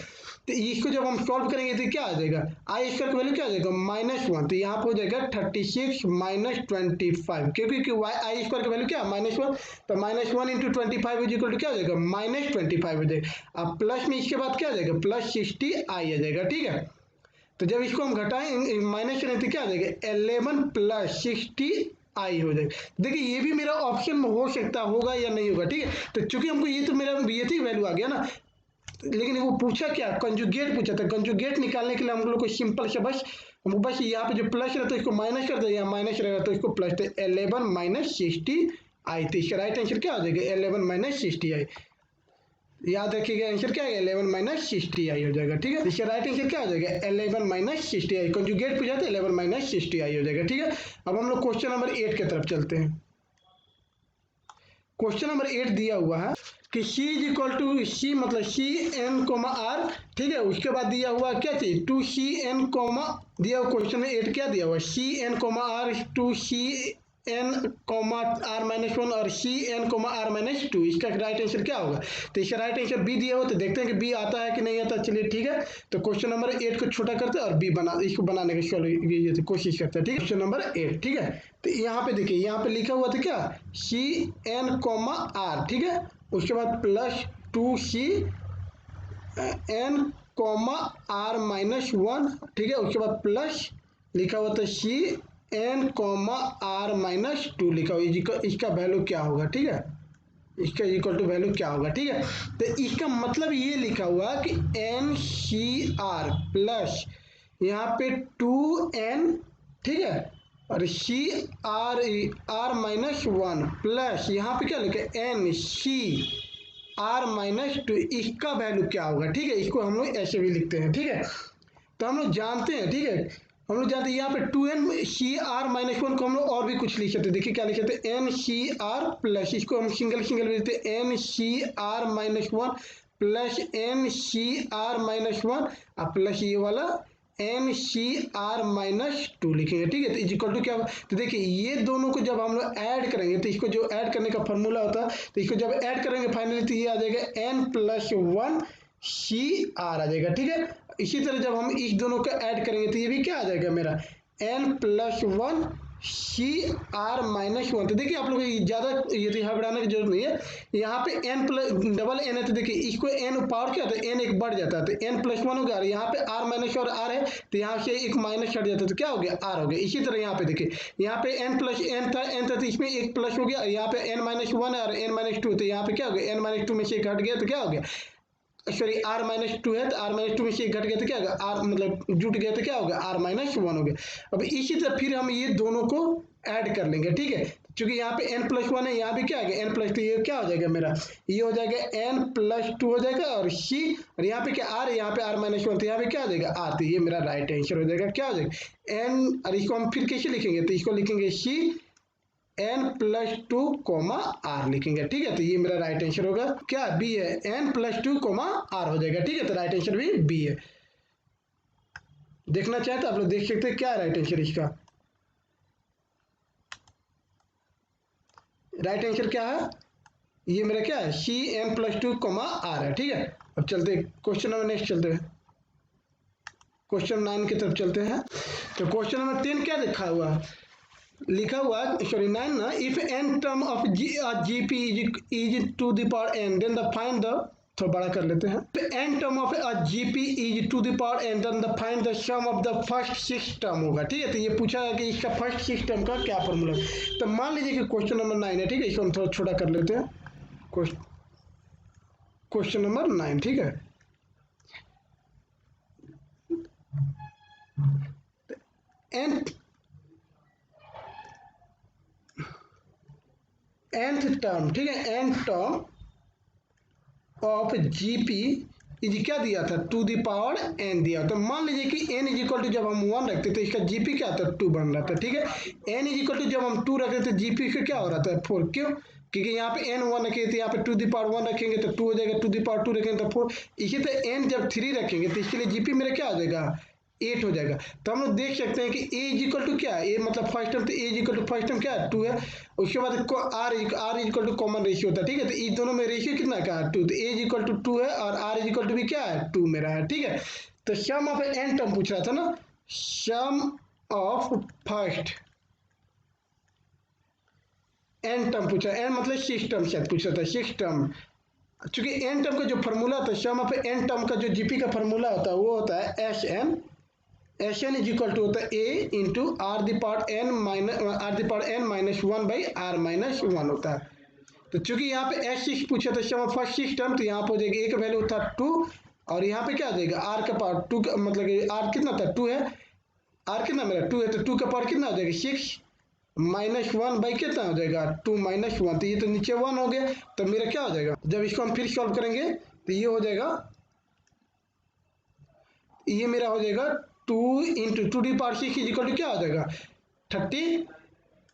तो इसको जब हम सॉल्व करेंगे तो क्या आ जाएगा आई स्क्वायर का वैल्यू क्या आ जाएगा -1, तो यहाँ पर हो जाएगा 36 - 25, क्योंकि आई स्क्वायर का वैल्यू क्या है -1, तो -1 × 25 इक्वल टू क्या हो जाएगा -25 हो जाएगा। अब प्लस में इसके बाद क्या आ जाएगा +60i आ जाएगा। ठीक है, तो जब इसको हम घटाएं माइनस करें तो क्या आ जाएगा 11 + 60i हो जाएगा। देखिए ये भी मेरा ऑप्शन में हो सकता होगा या नहीं होगा। ठीक है, तो चूंकि हमको ये तो मेरा ये थी वैल्यू आ गया ना, लेकिन वो पूछा क्या कंजुगेट पूछा था। कंजुगेट निकालने के लिए हम लोग को सिंपल से बस यहाँ पे जो प्लस रहता है इसको माइनस कर दे, यहाँ माइनस रहेगा तो इसको प्लस, तो 11 - 60i, तो इसका राइट आंसर क्या हो जाएगा 11 - 60i। याद रखिएगा आंसर क्या है 11 - 60i हो जाएगा। ठीक है, इसका राइट आंसर क्या हो जाएगा 11 - 60i, कंजुगेट पूछा था 11 - 60i हो जाएगा। ठीक है, अब हम लोग क्वेश्चन नंबर 8 की तरफ चलते हैं। क्वेश्चन नंबर 8 दिया हुआ है कि C इज इक्वल टू सी मतलब CN, R। ठीक है, उसके बाद दिया हुआ क्या चीज 2CN, दिया हुआ क्वेश्चन में 8 क्या दिया हुआ CN, R 2CN, R-1 और CN, R-2। इसका राइट आंसर क्या होगा, तो इसका राइट आंसर बी दिया हुआ। तो देखते हैं कि बी आता है कि नहीं आता। चलिए ठीक है, तो क्वेश्चन नंबर 8 को छोटा करते हैं और बी इसको बनाने की कोशिश करते हैं। ठीक है, क्वेश्चन नंबर 8। ठीक है, तो यहाँ पे देखिए यहाँ पे लिखा हुआ था क्या CN, R। ठीक है, उसके बाद प्लस 2CN, R-1। ठीक है, उसके बाद प्लस लिखा हुआ था CN, R-2 लिखा हुआ। इसका वैल्यू क्या होगा, ठीक है, इसका इक्वल टू वैल्यू क्या होगा। ठीक है, तो इसका मतलब ये लिखा हुआ कि NCR प्लस यहाँ पे 2N, ठीक है, और R-1 प्लस यहाँ पे क्या लिखा है NCR-2, इसका वैल्यू क्या होगा। ठीक है, इसको हम लोग ऐसे भी लिखते हैं। ठीक है, तो हम लोग जानते हैं, ठीक है, हम लोग जानते हैं यहाँ पे 2NCR-1 को हम लोग और भी कुछ लिख सकते हैं। देखिए क्या लिख सकते हैं NCR प्लस, इसको हम सिंगल लिखते हैं NCR-1 प्लस NCR-1 और प्लस ये वाला n c r minus two लिखेंगे, ठीक है। तो इज इक्वल टू क्या होगा, तो देखिए ये दोनों को जब हम लोग ऐड करेंगे तो इसको जो ऐड करने का फॉर्मूला होता है, तो इसको जब ऐड करेंगे फाइनली तो ये आ जाएगा एन प्लस वन सी आर आ जाएगा, ठीक है। इसी तरह जब हम इस दोनों को ऐड करेंगे तो ये भी क्या आ जाएगा मेरा एन प्लस वन सी आर माइनस वन। तो देखिए आप लोग ज़्यादा ये घबराने की जरूरत नहीं है, यहाँ पे एन प्लस डबल एन है तो देखिए इसको एन पावर क्या होता है, एन एक बढ़ जाता है तो एन प्लस वन हो गया, और यहाँ पे आर माइनस और आर है तो यहाँ से एक माइनस हट जाता है तो क्या हो गया आर हो गया। इसी तरह यहाँ पे देखिए यहाँ पे एन प्लस एन था तो इसमें एक प्लस हो गया, यहाँ पे एन माइनस वन है और एन माइनस टू, तो यहाँ पे क्या हो गया एन माइनस टू में से एक हट गया तो क्या हो गया, सॉरी आर माइनस टू है तो आर माइनस टू में से एक घट गया तो क्या होगा आर मतलब जुट गया तो क्या होगा आर माइनस वन हो गया। अब इसी तरह फिर हम ये दोनों को ऐड कर लेंगे, ठीक है। क्योंकि यहाँ पे n प्लस वन है, यहाँ भी क्या आ गया n प्लस टू, ये क्या हो जाएगा मेरा ये हो जाएगा n प्लस टू हो जाएगा और c, और यहाँ पे क्या r है, यहाँ पे r माइनस वन, तो यहाँ पे क्या आ जाएगा r, तो ये मेरा राइट आंसर हो जाएगा। क्या हो जाएगा n, और इसको हम फिर कैसे लिखेंगे, तो इसको लिखेंगे c n plus two comma r लिखेंगे, ठीक है। तो ये मेरा राइट आंसर होगा क्या बी है, n plus two comma r हो जाएगा, ठीक है। तो राइट आंसर भी बी है। देखना चाहे तो आप लोग देख सकते हैं क्या राइट आंसर इसका, राइट आंसर क्या है, ये मेरा क्या है c n plus two comma r है, ठीक है। अब चलते क्वेश्चन नंबर नेक्स्ट चलते हैं, क्वेश्चन 9 की तरफ चलते हैं। तो क्वेश्चन नंबर 10 क्या लिखा हुआ, लिखा हुआ सॉरी 9 ना, if n term of G P is two the power n then the find the, थोड़ा बड़ा कर लेते हैं, तो n term of G P is two the power n then the find the sum of the first 6 term होगा, ठीक है। तो ये पूछा है कि इसका फर्स्ट 6 टर्म का क्या फॉर्मूला है। तो मान लीजिए कि क्वेश्चन नंबर 9 है, ठीक है, इसको हम थोड़ा छोटा कर लेते हैं, क्वेश्चन नंबर 9, ठीक है। nth टर्म, ठीक है, nth term of GP is क्या दिया था टू द पावर n दिया। तो मान लीजिए कि n इज इक्वल टू जब हम 1 रखते तो इसका जीपी क्या था 2 बन रहा था, ठीक है। n इज इक्वल टू जब हम 2 रखते तो जीपी का क्या हो रहा था 4, क्यों, क्योंकि यहाँ पे n 1 रखेंगे तो यहाँ पे टू द पावर 1 रखेंगे तो 2 हो जाएगा, टू द पावर 2 रखेंगे तो 4। इसी तरह n जब 3 रखेंगे तो इसके लिए जीपी मेरा क्या हो जाएगा 8 हो जाएगा। तो हम लोग देख सकते हैं कि a इज इक्वल टू क्या है, a मतलब फर्स्ट टर्म, तो a is equal to first term क्या है 2 है, उसके बाद r is equal to common ratio होता है, ठीक है। तो इन दोनों में रेशियो कितना का है 2, तो a इज इक्वल टू 2 है और r इज इक्वल टू भी क्या है 2 मेरा है, ठीक है। तो सम ऑफ n टर्म पूछ रहा था ना, सम ऑफ फर्स्ट n टर्म पूछा, n मतलब 6 टर्म शायद पूछ रहा था, 6 टर्म। चूंकि n टर्म का जो फॉर्मूला होता है, सम ऑफ n टर्म का जो जीपी का फॉर्मूला होता है वो होता है S N is equal to होता है A into R the power N minus one by R minus one होता है। तो चूंकि यहाँ पे एस 6 पूछा था सम ऑफ फर्स्ट 6 टर्म, तो यहाँ पे हो जाएगा एक वैल्यू था 2 और यहाँ पे क्या आ जाएगा आर का पावर 2 का मतलब कि आर कितना था 2 है, आर कितना मेरा 2 है, तो 2 का पावर कितना हो जाएगा 6 माइनस वन बाई कितना हो जाएगा 2 माइनस वन, तो ये तो नीचे 1 हो गया, तो मेरा क्या हो जाएगा जब इसको हम फिर सॉल्व करेंगे तो ये हो जाएगा, ये मेरा हो जाएगा 2 into two the power 6 is equal to क्या हो जाएगा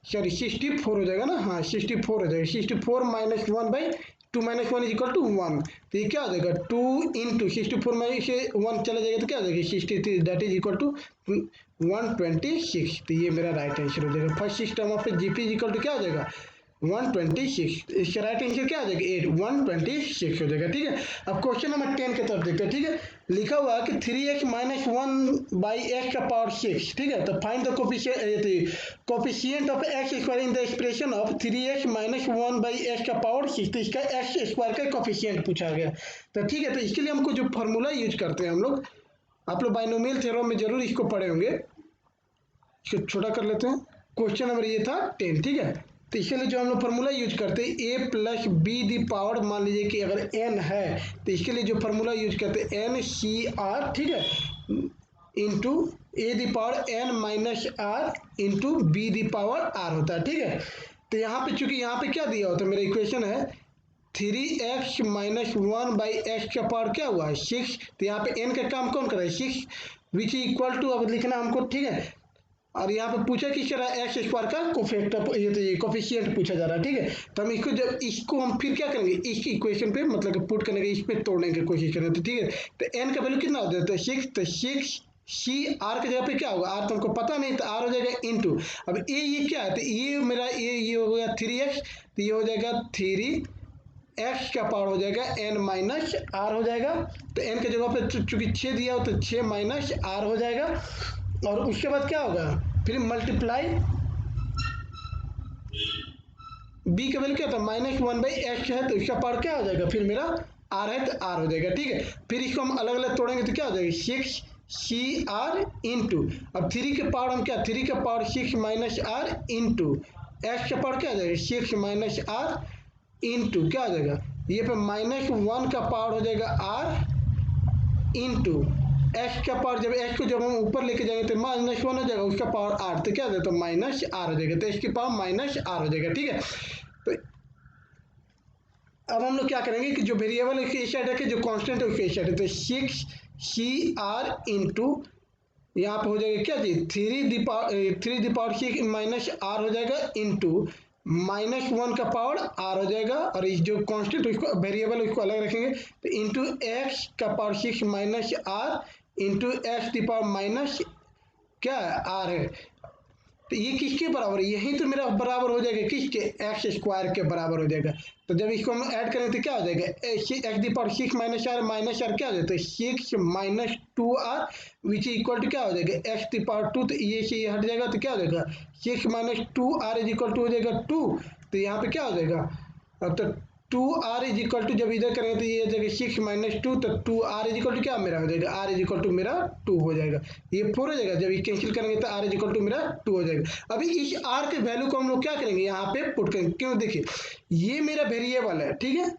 64 हो जाएगा ना, हाँ 64 हो जाएगा, 64 minus one by 2 minus one is equal to 1, तो ये क्या हो जाएगा 2 इंटू 64 में से 1 चला जाएगा तो क्या हो जाएगा 63, दैट इज इक्वल टू 126। तो ये मेरा राइट आंसर हो जाएगा, first 6 term of GP is equal to क्या हो जाएगा 126। इसका राइट आंसर क्या आ जाएगा 8, 126 हो जाएगा, ठीक है। अब क्वेश्चन नंबर 10 की तरफ देखते हैं, ठीक है। लिखा हुआ है कि 3x minus one by x का पावर 6, ठीक है। तो find the coefficient of x square in the expression of 3x minus one by x का पावर 6, तो इसका एक्स स्क्वायर का कोफिशिएंट पूछा गया। तो ठीक है, तो इसके लिए हमको जो फॉर्मूला यूज करते हैं हम लोग, आप लोग बाइनोमियल थ्योरम में जरूर इसको पढ़े होंगे, इसको छोटा कर लेते हैं। क्वेश्चन नंबर ये था 10, ठीक है। तो इसके लिए जो हम लोग फॉर्मूला यूज करते हैं a plus B the power, मान लीजिए कि अगर n है तो इसके लिए जो फॉर्मूला यूज करते हैं एन सी आर, ठीक है, into a the power n minus r into b the power r होता है, ठीक है। तो यहाँ पे चूंकि यहाँ पे क्या दिया होता है, मेरा इक्वेशन है 3x minus one by x का पावर क्या हुआ है 6, तो यहाँ पे n का काम कौन कर रहा है 6 विच इक्वल टू, अब लिखना हमको, ठीक है। और यहाँ पे पूछा किस तरह एक्स स्क्वायर का कोफिशिएंट पूछा जा रहा है, ठीक है। तो हम इसको हम फिर क्या करेंगे इस इक्वेशन पे मतलब कि पुट करने के इस पे तोड़ने की कोशिश करेंगे, तो ठीक है। तो n का वैल्यू कितना हो जाता है 6, तो 6 सी आर की जगह पे क्या होगा, आर तो हमको पता नहीं, तो आर हो जाएगा इंटू, अब ये क्या है, तो ये मेरा ये हो गया 3x, तो ये हो जाएगा 3x का पावर हो जाएगा n माइनस आर हो जाएगा। तो n की जगह पे चूंकि 6 दिया हो तो 6 माइनस आर हो जाएगा। और उसके बाद क्या होगा, फिर मल्टीप्लाई b का वैल्यू क्या था -1/x है, तो इसका पावर क्या हो जाएगा, फिर मेरा r है तो r हो जाएगा। ठीक है, फिर इसको हम अलग अलग तोड़ेंगे तो क्या हो जाएगा 6 सी आर इंटू, अब 3 के पावर हम क्या, 3 का power 6 minus r into x का पावर क्या आ जाएगा 6 माइनस आर इंटू क्या आ जाएगा, ये पे -1 का पावर हो जाएगा आर इंटू एक्स का पावर, जब एक्स को जब हम ऊपर लेके जाएंगे तो -1 हो जाएगा, उसका पावर आर, तो क्या हो जाएगा, तो माइनस आर हो जाएगा, तो इसकी पावर माइनस आर हो जाएगा। ठीक है, तो अब हम लोग क्या करेंगे कि जो वेरिएबल है उसके इस साइड रखे, जो कांस्टेंट है उसके इस साइड है, तो 6 सी आर इंटू यहाँ पे हो जाएगा क्या जी 3 दी पावर 6 माइनस आर हो जाएगा इंटू -1 का पावर आर हो जाएगा, और इस जो कांस्टेंट उसको वेरिएबल उसको अलग रखेंगे, तो इंटू एक्स का power 6 minus r into x the power minus क्या आर है। तो ये किसके बराबर है, यही तो मेरा बराबर हो जाएगा किसके, एक्स स्क्वायर के बराबर हो जाएगा। तो जब इसको हम ऐड करें तो क्या हो जाएगा, x the power 6 minus r क्या हो जाता है 6 minus 2r which equal to क्या हो जाएगा एक्स दी पावर 2, तो ये से ये हट जाएगा तो क्या हो जाएगा 6 minus 2r is equal to हो जाएगा 2, तो यहाँ पे क्या हो जाएगा, अब तो 2r इज इक्वल टू जब इधर करेंगे तो ये हो जाएगा 6 माइनस 2, तो 2r इज इक्वल टू क्या मेरा हो जाएगा, r इज इक्वल टू मेरा 2 हो जाएगा, ये 4 हो जाएगा, जब ये कैंसिल करेंगे तो r इज इक्वल टू मेरा 2 हो जाएगा। अभी इस r के वैल्यू को हम लोग क्या करेंगे यहाँ पे पुट करेंगे, क्यों देखिए ये मेरा वेरिएबल है, ठीक है,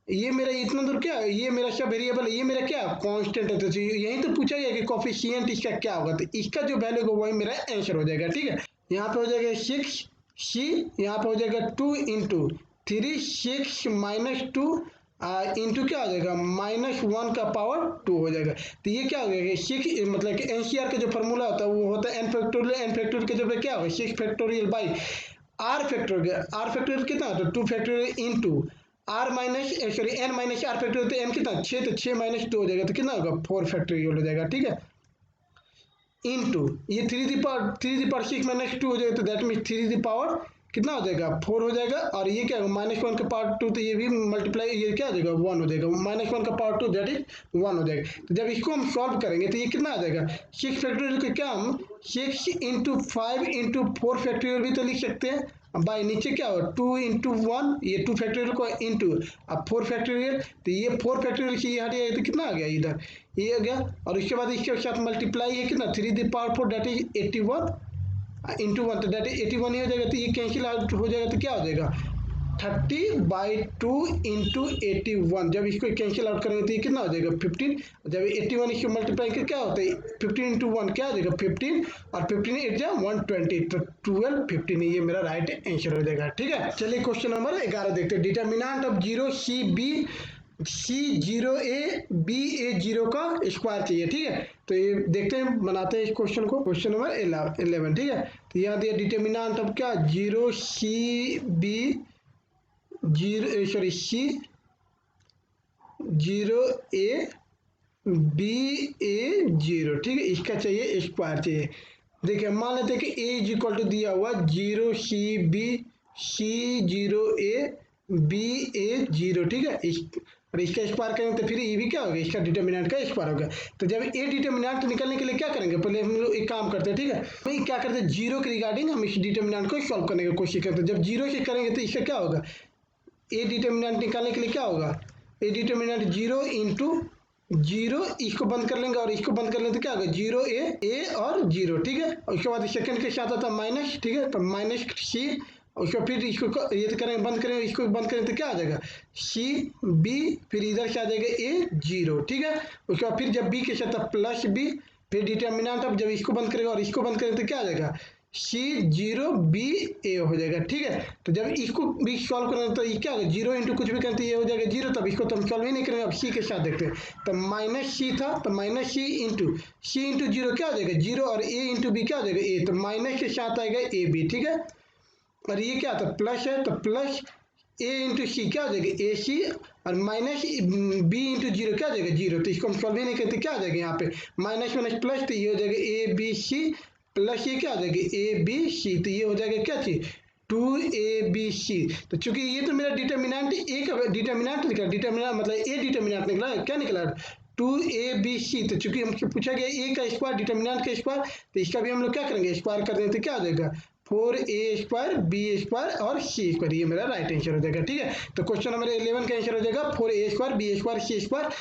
ये मेरा इतना दूर क्या है, ये मेरा सब वेरिएबल है, ये मेरा क्या कांस्टेंट है, तो यही तो पूछा गया कि कोफिशिएंट इसका क्या होगा, तो इसका जो वैल्यू होगा वही मेरा आंसर हो जाएगा। ठीक है, यहाँ पे हो जाएगा 6 सी, यहाँ पे हो जाएगा 2 इंटू 3 6 माइनस 2 इंटू क्या हो जाएगा -1 का पावर 2 हो जाएगा। तो ये क्या हो गया 6 मतलब कि एनसीआर का जो फॉर्मूला होता है वो होता है एन फैक्टोरियल के जब क्या होगा 6 factorial by r factorial, r factorial कितना होता है 2 factorial into r minus sorry n minus r factorial, तो एन कितना 6, तो 6 माइनस 2 हो जाएगा, तो कितना होगा 4 फैक्टोरियल हो जाएगा। ठीक है, इंटू ये 3 दी पावर 6 माइनस 2 हो जाएगा, तो दैट मीन 3 दी पावर कितना हो जाएगा 4 हो जाएगा, और ये क्या होगा -1 का पावर 2, तो ये भी मल्टीप्लाई ये क्या हो जाएगा 1 हो जाएगा, -1 का पावर 2 दैट इज 1 हो जाएगा। तो जब इसको हम सॉल्व करेंगे तो ये कितना आ जाएगा 6 फैक्टोरियल को क्या हम 6 इंटू 5 इंटू 4 फैक्टोरियल भी तो लिख सकते हैं, बाई नीचे क्या होगा 2 इंटू 1, ये 2 फैक्टोरियल को इंटू अब 4 फैक्टोरियल, तो ये 4 फैक्टोरियल से ये हट जाएगा, तो कितना आ गया इधर ये आ गया, और उसके बाद इसके साथ मल्टीप्लाई है कितना 3 the power 4 that is 81 into 1, तो दैट इज 81 ही हो जाएगा, तो ये कैंसिल आउट हो जाएगा, तो क्या हो जाएगा 30/2 इंटू 81, जब इसको कैंसिल आउट करेंगे तो ये कितना हो जाएगा 15, जब 81 इसको मल्टीप्लाई करके क्या होता है 15 इंटू 1 क्या हो जाएगा 15, और 15 8 जा 120, तो 12 15 ये मेरा राइट आंसर हो जाएगा। ठीक है, चलिए क्वेश्चन नंबर 11 देखते हैं, डिटर्मिनेंट ऑफ 0 का स्क्वायर चाहिए। ठीक है, तो ये देखते हैं बनाते हैं इस क्वेश्चन को, क्वेश्चन नंबर 11। ठीक है, तो यहाँ दिया डिटर्मिनेंट ऑफ क्या 0 ठीक है, इसका चाहिए स्क्वायर चाहिए। देखिए मान लेते हैं कि a इज इक्वल टू दिया हुआ 0 C0a ठीक है, और इसका स्क्वायर करेंगे तो फिर ये भी क्या होगा इसका डिटर्मिनेंट का स्क्वायर होगा। तो जब ए डिटर्मिनेंट निकालने के लिए क्या करेंगे, पहले हम लोग एक काम करते हैं, ठीक है, वही क्या करते हैं जीरो के रिगार्डिंग हम इस डिटर्मिनेंट को सॉल्व करने की कोशिश करते हैं। जब जीरो से करेंगे तो इसका क्या होगा ए डिटर्मिनेंट निकालने के लिए क्या होगा ए डिटर्मिनेंट 0 इंटू 0, इसको बंद कर लेंगे और इसको बंद कर लेंगे तो क्या होगा 0 ए और 0। ठीक है, और उसके बाद सेकंड के साथ आता है माइनस, ठीक है, तो माइनस सी, उसको फिर इसको ये तो करेंगे बंद करेंगे, इसको बंद करेंगे तो क्या आ जाएगा सी बी, फिर इधर से आ जाएगा ए 0। ठीक है, उसके बाद फिर जब बी के साथ प्लस बी, फिर डिटर्मिनेंट अब जब इसको बंद करेगा और इसको बंद करेंगे तो क्या आ जाएगा C0 B A हो जाएगा। ठीक है, तो जब इसको भी सॉल्व करेंगे तो ये क्या होगा 0 इंटू कुछ भी करें तो ये हो जाएगा 0, तब इसको तो हम सॉल्व ही नहीं करेंगे। अब C के साथ देखते हैं, तो माइनस सी था तो माइनस सी इंटू 0 क्या हो जाएगा 0, और A इंटू बी क्या हो जाएगा A, तो माइनस के साथ आएगा AB। ठीक है, और ये क्या था प्लस है, तो प्लस ए इंटू सी क्या हो जाएगा ए सी, और माइनस बी इंटू जीरो क्या हो जाएगा जीरो। तो इसको हम सॉल्व ही नहीं करते, क्या आ जाएगा यहाँ पे माइनस माइनस प्लस, तो ये हो जाएगा ए बी सी प्लस ये क्या हो जाएगा ए बी सी, तो ये हो जाएगा क्या चीज 2abc। तो चूंकि ये तो मेरा डिटर्मिनेंट ए का डिटर्मिनेंट निकला, डिटर्मिनेंट मतलब ए डिटर्मिनेंट निकला, क्या निकला 2abc। तो चूंकि हमसे पूछा गया ए का स्क्वायर डिटर्मिनेंट का स्क्वायर, तो इसका भी हम लोग क्या करेंगे स्क्वायर कर देंगे, तो क्या हो जाएगा 4a² b² और c²। ये मेरा राइट आंसर हो जाएगा। ठीक है, तो क्वेश्चन नंबर 11 का आंसर हो जाएगा 4a² b² c²।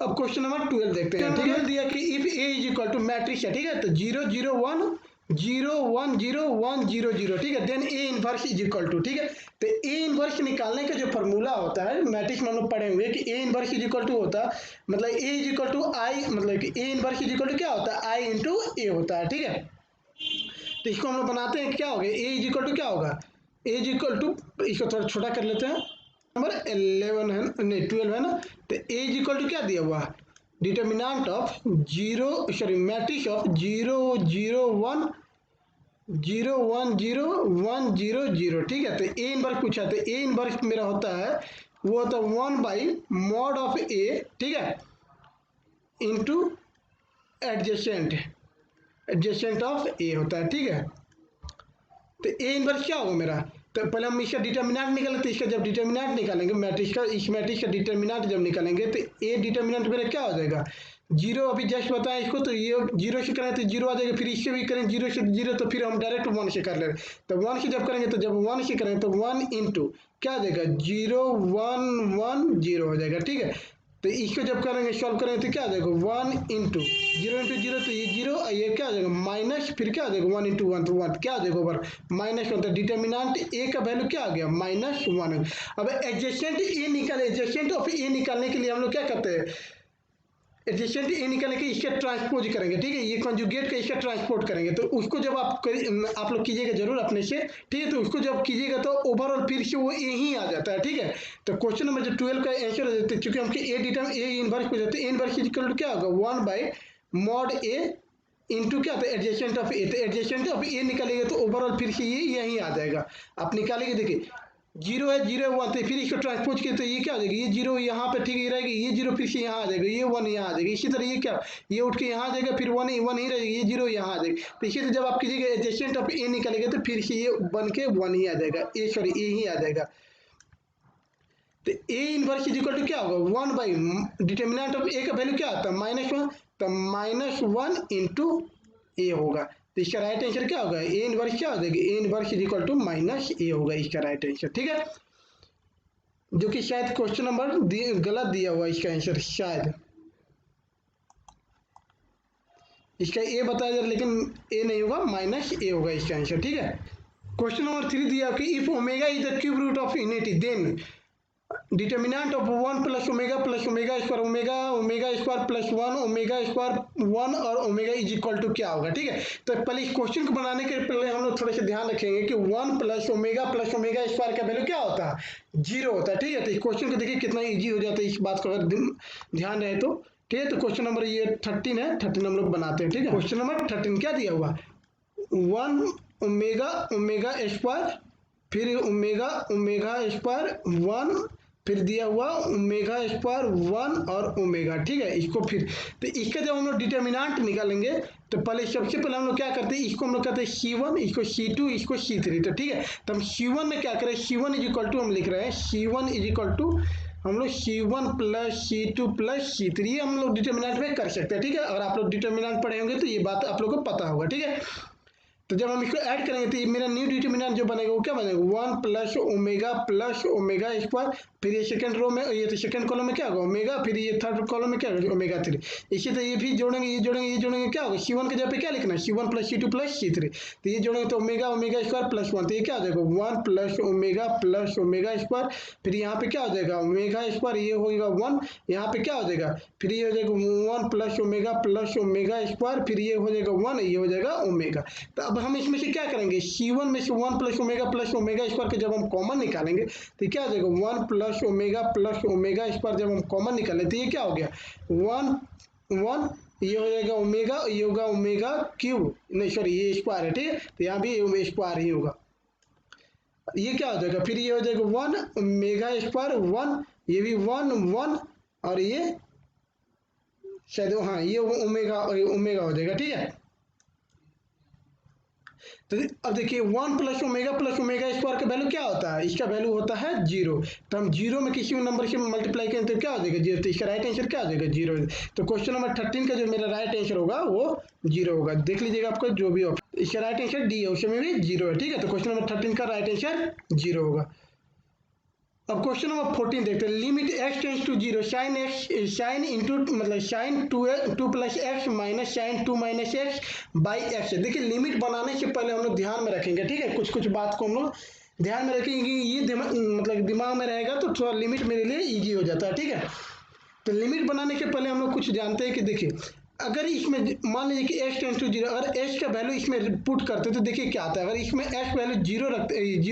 अब क्वेश्चन नंबर 12 देखते हैं। ठीक है, दिया कि if a is equal to matrix है, ठीक है, तो 0 0 1 0 1 0 1 0 0, ठीक है, then a inverse is equal to, ठीक है, तो ए इनवर्स निकालने का जो फॉर्मूला होता है मैट्रिक्स में हम लोग पढ़े हुए कि a inverse is equal to होता है मतलब a is equal to I, मतलब कि a inverse is equal to क्या होता है आई इंटू ए होता है। ठीक है, तो इसको हम लोग बनाते हैं, क्या होगा ए इज इक्वल टू क्या होगा ए इज इक्वल टू, इसको थोड़ा छोटा कर लेते हैं, नंबर 11 है नहीं 12 है ना, तो ए इज इक्वल टू क्या दिया हुआ determinant of 0 sorry matrix of 0 0 1 0 1 0 1 0 0, ठीक है, तो ए इनवर्स पूछा, तो ए इनवर्स मेरा होता है वो होता है 1/mod ऑफ ए, ठीक है, इंटू एडजेसेंट ऑफ ए होता है। ठीक है, तो ए इनवर्स क्या होगा मेरा, तो पहले हम इसका डिटर्मिनेंट निकालें, तो इसका जब डिटर्मिनेंट निकालेंगे मैट्रिक्स का, इस मैट्रिक्स का डिटर्मिनेंट जब निकालेंगे तो ए डिटर्मिनेंट मेरा क्या हो जाएगा 0, अभी जस्ट बताएं इसको, तो ये 0 से करें तो 0 आ जाएगा, फिर इससे भी करें 0 से 0, तो फिर हम डायरेक्ट 1 से कर ले रहे हैं, तो 1 से जब करेंगे तो जब 1 से करेंगे तो 1 इंटू क्या आ जाएगा 0 1 1 0 हो जाएगा। ठीक है, तो इसको जब करेंगे सॉल्व करेंगे तो क्या आ जाएगा 1 इंटू 0, तो ये 0, ये क्या आ जाएगा माइनस, फिर क्या आ जाएगा 1 इंटू 1, तो 1 क्या आ जाएगा ओवर -1, तो डिटर्मिनेंट ए का वैल्यू क्या आ गया -1। अब एडजेसेंट ए निकाले, एडजेसेंट ऑफ ए निकालने के लिए हम लोग क्या करते हैं एडजेसेंट ए निकालने के इसका ट्रांसपोज करेंगे, ठीक है, ये कंजुगेट का इसका ट्रांसपोर्ट करेंगे, तो उसको जब आप लोग कीजिएगा जरूर अपने से, ठीक है, तो उसको जब कीजिएगा तो ओवरऑल फिर से वो ए ही आ जाता है। ठीक है, तो क्वेश्चन नंबर जो 12 का आंसर हो जाता है, चूंकि हमके ए इनवर्स हो जाते हैं, ए इनवर्स इक्वल टू क्या होगा 1/mod ए इंटू क्या था एडजेसेंट ऑफ ए, तो एडजेसेंट ऑफ ए निकालेगा तो ओवरऑल फिर से ये यहीं आ जाएगा। आप निकालेंगे, देखिए 0 है 0 1, तो फिर इसको ट्रांसपोज किया तो ये क्या आ जाएगा ये 0 यहाँ पे ठीक ही रहेगी, ये 0 फिर से यहाँ आ जाएगा, ये 1 यहाँ आ जाएगा, इसी तरह ये क्या ये उठ के यहाँ आ जाएगा, फिर 1 ही रहेगा, ये 0 यहाँ आ जाएगा, तो इसी तरह जब आप कीजिएगा एडजेसेंट ऑफ ए निकालेगा तो फिर से ये बन के 1 ही आ जाएगा, ए ही आ जाएगा। तो a inverse is equal to क्या होगा 1 डिटर्मिनेंट ऑफ ए का वैल्यू क्या आता है -1, तो -1 इंटू ए होगा, तो इसका राइट आंसर क्या होगा ए इनवर्स क्या हो जाएगा a inverse is equal to -a होगा इसका राइट आंसर। ठीक है, जो कि शायद क्वेश्चन नंबर गलत दिया हुआ इसका आंसर, शायद इसका ए बताया जा रहा लेकिन ए नहीं होगा -a होगा इसका आंसर। ठीक है, क्वेश्चन नंबर 3 दिया कि if omega is the cube root of unity then determinant of 1 + omega square omega square plus 1 omega square 1 और ओमेगा इज इक्वल टू क्या होगा। ठीक है, तो पहले इस क्वेश्चन को बनाने के पहले हम लोग थोड़ा सा ध्यान रखेंगे कि 1 + ओमेगा स्क्वायर का वैल्यू क्या होता है 0 होता है। ठीक है, तो इस क्वेश्चन को देखिए कितना ईजी हो जाता है, इस बात को अगर ध्यान रहे तो। ठीक है, तो क्वेश्चन नंबर ये 13 है, 13 हम लोग बनाते हैं। ठीक है, क्वेश्चन नंबर 13 क्या दिया हुआ 1 ओमेगा स्क्वायर, फिर ओमेगा स्क्वायर 1, फिर दिया हुआ ओमेगा स्क्वायर 1 और ओमेगा। ठीक है, इसको फिर तो इसका जब हम लोग डिटर्मिनेंट निकालेंगे तो पहले सबसे पहले हम लोग क्या करते हैं इसको हम लोग कहते हैं C1, इसको C2, इसको C3। तो ठीक है, तो हम C1 में क्या करें C1 इज इक्वल टू हम लिख रहे हैं C1 इज इक्वल टू हम लोग C1 + C2 + C3 ये हम लोग डिटर्मिनेंट में कर सकते हैं। ठीक है, और आप लोग डिटर्मिनेंट पढ़े होंगे तो ये बात आप लोग को पता होगा। ठीक है, तो जब हम इसको ऐड करेंगे तो ये मेरा न्यू डिटर्मिनेंट जो बनेगा वो क्या बनेगा 1 + ओमेगा स्क्वायर, फिर ये सेकंड रो में ये तो सेकंड कॉलम में क्या होगा ओमेगा, फिर ये थर्ड कॉलम में क्या होगा ओमेगा 3। इसी तरह ये भी जोड़ेंगे ये जोड़ेंगे क्या होगा C1 के जगह पे क्या लिखना है C1 + C2 + C3, तो ये जोड़ेंगे तो ओमेगा स्क्वायर प्लस 1, तो ये क्या हो जाएगा 1 + ओमेगा स्क्वायर, फिर यहाँ पे क्या हो जाएगा ओमेगा स्क्वायर, ये होगा 1, यहाँ पे क्या हो जाएगा फिर ये हो जाएगा 1 + ओमेगा स्क्वायर, फिर ये हो जाएगा 1, ये हो जाएगा ओमेगा। तो अब हम इसमें से क्या करेंगे C1 में से 1 + ओमेगा स्क्वायर के जब हम कॉमन निकालेंगे तो क्या हो जाएगा 1 + ओमेगा स्क्वायर जब हम कॉमन निकालें तो ये क्या हो गया 1 ये हो जाएगा ओमेगा, ये होगा ओमेगा क्यूब, नहीं सॉरी ये स्क्वायर है। ठीक है, तो यहाँ भी स्क्वायर ही होगा। ये क्या हो जाएगा, फिर ये हो जाएगा 1 ओमेगा स्क्वायर 1, ये भी 1 1, और ये शायद हाँ ये ओमेगा ओमेगा हो जाएगा, ठीक है। तो अब देखिए 1 प्लस ओमेगा स्क्वायर का वैल्यू क्या होता है, इसका वैल्यू होता है 0। तो हम 0 में किसी भी नंबर से मल्टीप्लाई करें तो क्या हो जाएगा 0, तो इसका राइट आंसर क्या हो जाएगा 0। तो क्वेश्चन नंबर 13 का जो मेरा राइट आंसर होगा वो 0 होगा। देख लीजिएगा आपका जो भी ऑप्शन, इसका राइट आंसर डी है, उसमें भी 0 है, ठीक है। तो क्वेश्चन नंबर 13 का राइट आंसर 0 होगा। अब क्वेश्चन नंबर 14 देखते हैं। Limit x tends to 0 sine x sine into मतलब sine 2 plus x minus sine 2 minus x by X. देखिए लिमिट बनाने से पहले हम लोग ध्यान में रखेंगे, ठीक है, कुछ कुछ बात को हम लोग ध्यान में रखेंगे। ये मतलब दिमाग में रहेगा तो थोड़ा लिमिट मेरे लिए ईजी हो जाता है, ठीक है। तो लिमिट बनाने से पहले हम लोग कुछ जानते हैं कि देखिए अगर इसमें मान लीजिए कि x टेंस टू 0, अगर h का वैल्यू इसमें पुट करते तो देखिए क्या आता है। अगर इसमें x वैल्यू 0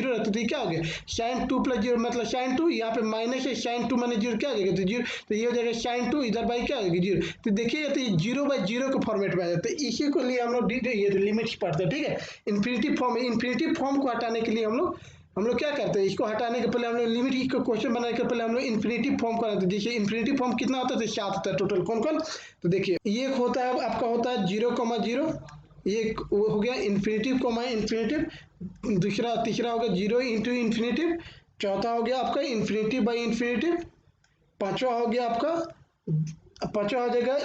रहते तो क्या हो गया साइन 2 प्लस 0 मतलब साइन 2, यहाँ पे माइनस है साइन 2 माइनस 0 क्या हो जाएगा तो 0, तो ये हो जाएगा साइन 2, इधर बाई क्या हो जाएगा 0। तो देखिएगा तो ये 0/0 के फॉर्मेट में आ जाता है। इसी को लिए हम लोग ये लिमिट्स पढ़ते हैं, ठीक है। इन्फिनिटी फॉर्म को हटाने के लिए हम लोग क्या करते हैं, इसको हटाने के पहले हम लोग लिमिट इसको क्वेश्चन बनाने के पहले हम लोग इन्फिनिटी फॉर्म कराते हैं। जैसे इन्फिनिटी फॉर्म कितना होता है तो 7 होता है टोटल, कौन कौन। तो देखिए ये होता है आपका होता है 0,0, ये वो हो गया इन्फिनिटिव कोमा इन्फिनिटिव। दूसरा तीसरा होगा 0 इंटू इन्फिनिटिव। चौथा हो गया आपका इन्फिनिटिव बाई इन्फिनिटिव। पांचवा हो गया आपका, पांचवा हो जाएगा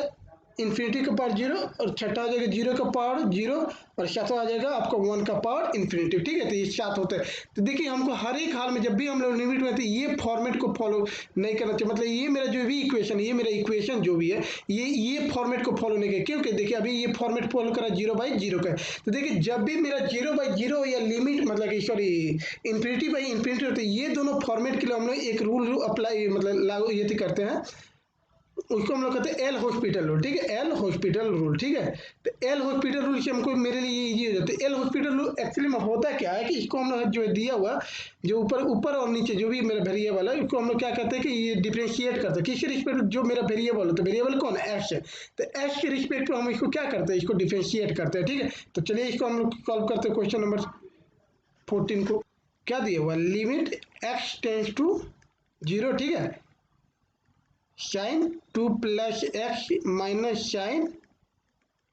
इन्फिनिटी का पावर 0, और छठा आ जाएगा 0 का पावर 0, और सातवां आ जाएगा आपका 1 का पावर इन्फिनिटी, ठीक है। तो ये 7 होता है। तो देखिए हमको हर एक हाल में जब भी हम लोग लिमिट में थे ये फॉर्मेट को फॉलो नहीं करना चाहिए। मतलब ये मेरा जो भी इक्वेशन, ये मेरा इक्वेशन जो भी है ये फॉर्मेट को फॉलो नहीं किया, क्योंकि देखिए अभी ये फॉर्मेट फॉलो करा 0/0 का। तो देखिए जब भी मेरा 0/0 या लिमिट मतलब कि सॉरी इन्फिनिटी बाई इन्फिनिटी होता है, ये दोनों फॉर्मेट के लिए हम लोग एक रूल अप्लाई मतलब लागू ये करते हैं, उसको हम लोग कहते हैं एल हॉस्पिटल रूल, ठीक है, एल हॉस्पिटल रूल, ठीक है। तो एल हॉस्पिटल रूल से हमको मेरे लिए ये हो जाता है। एल हॉस्पिटल रूल एक्चुअली में होता क्या है कि इसको हम लोग जो दिया हुआ जो ऊपर ऊपर और नीचे जो भी मेरा वेरिएबल है उसको हम लोग क्या कहते हैं कि ये डिफ्रेंशिएट करते हैं किसके रिस्पेक्ट, जो मेरा वेरिएबल है तो वेरिएबल कौन है एक्स है, तो एक्स के रिस्पेक्ट में हम इसको क्या करते हैं, इसको डिफ्रेंशिएट करते हैं, ठीक है। तो चलिए इसको हम लोग सॉल्व करते हैं। क्वेश्चन नंबर 14 को क्या दिया हुआ, लिमिट एक्स टेंस टू 0, ठीक है, sine 2 plus x minus sine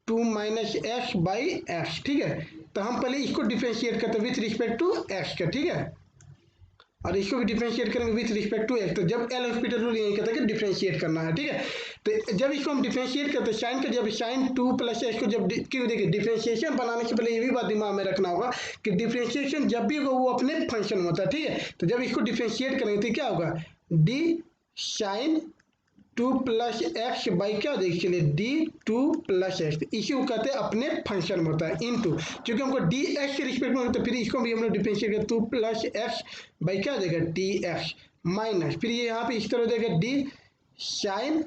2 minus x by x, ठीक है। तो हम पहले इसको डिफ्रेंशिएट करते हैं विथ रिस्पेक्ट टू एक्स का, ठीक है, और इसको भी डिफ्रेंशिएट करेंगे विथ रिस्पेक्ट टू एक्स। तो जब एल हॉस्पिटल रूल यही कहता है कि डिफ्रेंशिएट करना है, ठीक है। तो जब इसको हम डिफ्रेंशिएट करते हैं साइन का, जब साइन 2 प्लस एक्स को जब क्यों देखिए डिफ्रेंशिएशन बनाने से पहले ये भी बात दिमाग में रखना होगा कि डिफ्रेंशिएशन जब भी होगा वो अपने फंक्शन में होता है, ठीक है। तो जब इसको डिफ्रेंशिएट करेंगे तो क्या होगा d sine 2 plus x by क्या देखिए लिए डी 2 प्लस एक्स, इसी को कहते हैं अपने फंक्शन में होता है इनटू, क्योंकि हमको डी एक्स के रिस्पेक्ट में होता है, फिर इसको भी हम लोग डिफरेंशिएट करें 2 प्लस एक्स बाई क्या हो जाएगा डी एक्स माइनस, फिर ये यहाँ पे इस तरह हो जाएगा d sine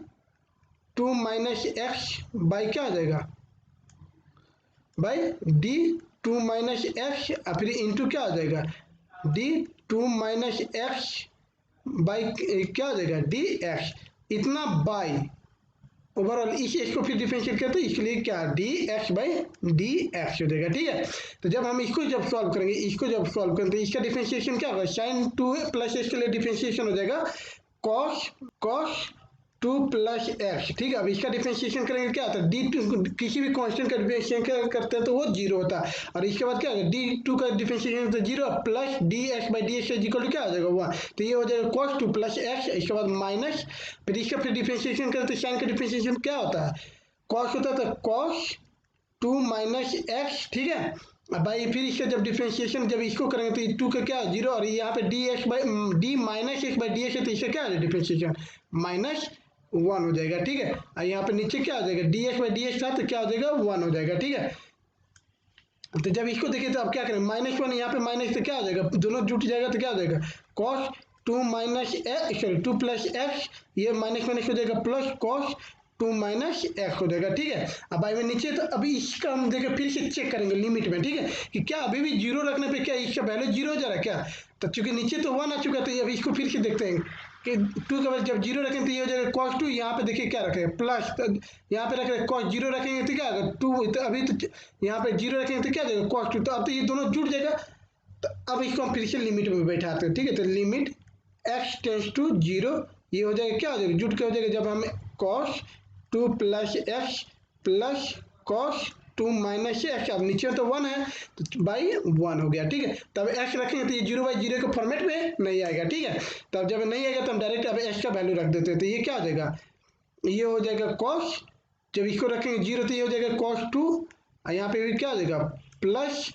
2 minus x by क्या हो जाएगा बाई डी 2 माइनस एक्स, फिर इंटू क्या हो जाएगा डी 2 माइनस एक्स बाई क्या हो जाएगा डी एक्स, इतना बाई ओवरऑल इसको फिर डिफरेंशिएट करते हैं, इसलिए क्या D x by d x हो जाएगा, ठीक है। तो जब हम इसको जब सॉल्व करेंगे, इसको जब सॉल्व करेंगे तो इसका डिफरेंशिएशन क्या होगा साइन 2 प्लस एक्स के लिए डिफरेंशिएशन हो जाएगा कॉस 2 प्लस एक्स, ठीक है। अब इसका डिफरेंशिएशन करेंगे क्या होता है डी टू, किसी भी कांस्टेंट का डिफरेंशिएशन करते हैं तो वो 0 होता है, और इसके बाद क्या होगा डी 2 का डिफरेंशिएशन तो 0 plus d x by d x equal to क्या हो जाएगा 1, तो ये हो जाएगा कॉस 2 प्लस एक्स, इसके बाद माइनस, फिर इसका फिर डिफरेंशिएशन करें तो साइन का डिफरेंशिएशन क्या होता है कॉस होता है, तो कॉस 2 माइनस एक्स, ठीक है। अब भाई फिर इसका जब डिफरेंशिएशन जब इसको करेंगे तो 2 का क्या 0, और यहाँ पे D x by D minus x by d x है, तो इसका क्या है डिफरेंशिएशन माइनस 1 हो जाएगा, ठीक है। और यहाँ पे नीचे क्या हो जाएगा D x by d x था तो क्या हो जाएगा 1 हो जाएगा, ठीक है। तो जब इसको देखिए तो अब क्या करें -1 यहाँ पे माइनस तो क्या हो जाएगा दोनों जुट जाएगा तो क्या हो जाएगा cos 2 minus x sorry 2 plus x, ये माइनस माइनस हो जाएगा प्लस कॉस 2 माइनस एक्स हो जाएगा, ठीक है। अब आई में नीचे तो अभी इसका हम देखें फिर से चेक करेंगे लिमिट में, ठीक है, कि क्या अभी भी 0 रखने पे क्या इसका वैल्यू 0 हो जा रहा है क्या, तो चूंकि नीचे तो 1 आ चुका है तो अभी इसको फिर से देखते हैं कि 2 का वैल्यू जब 0 रखेंगे तो ये हो जाएगा कॉस 2, यहाँ पे देखिए क्या रखेंगे प्लस, तो यहाँ पे रख रहे कॉस 0 रखेंगे तो क्या होगा 2, तो अभी तो यहाँ पे 0 रखेंगे तो क्या हो जाएगा कॉस 2, तो अब तो ये दोनों जुड़ जाएगा, तो अब इसको हम फिर से लिमिट में बैठाते हैं, ठीक है। तो लिमिट x टेंस टू 0, ये हो जाएगा, क्या हो जाएगा, जुट क्या हो जाएगा, जब हम cos 2 plus x plus cos 2 minus x, अब नीचे तो 1 है तो बाई 1 हो गया, ठीक है। तब x रखेंगे तो ये 0/0 के फॉर्मेट में नहीं आएगा, ठीक है। तब जब नहीं आएगा तो हम डायरेक्ट अब x का वैल्यू रख देते हैं, तो ये क्या हो जाएगा, ये हो जाएगा cos, जब इसको रखेंगे 0 तो ये हो जाएगा cos 2, और यहाँ पे भी क्या हो जाएगा प्लस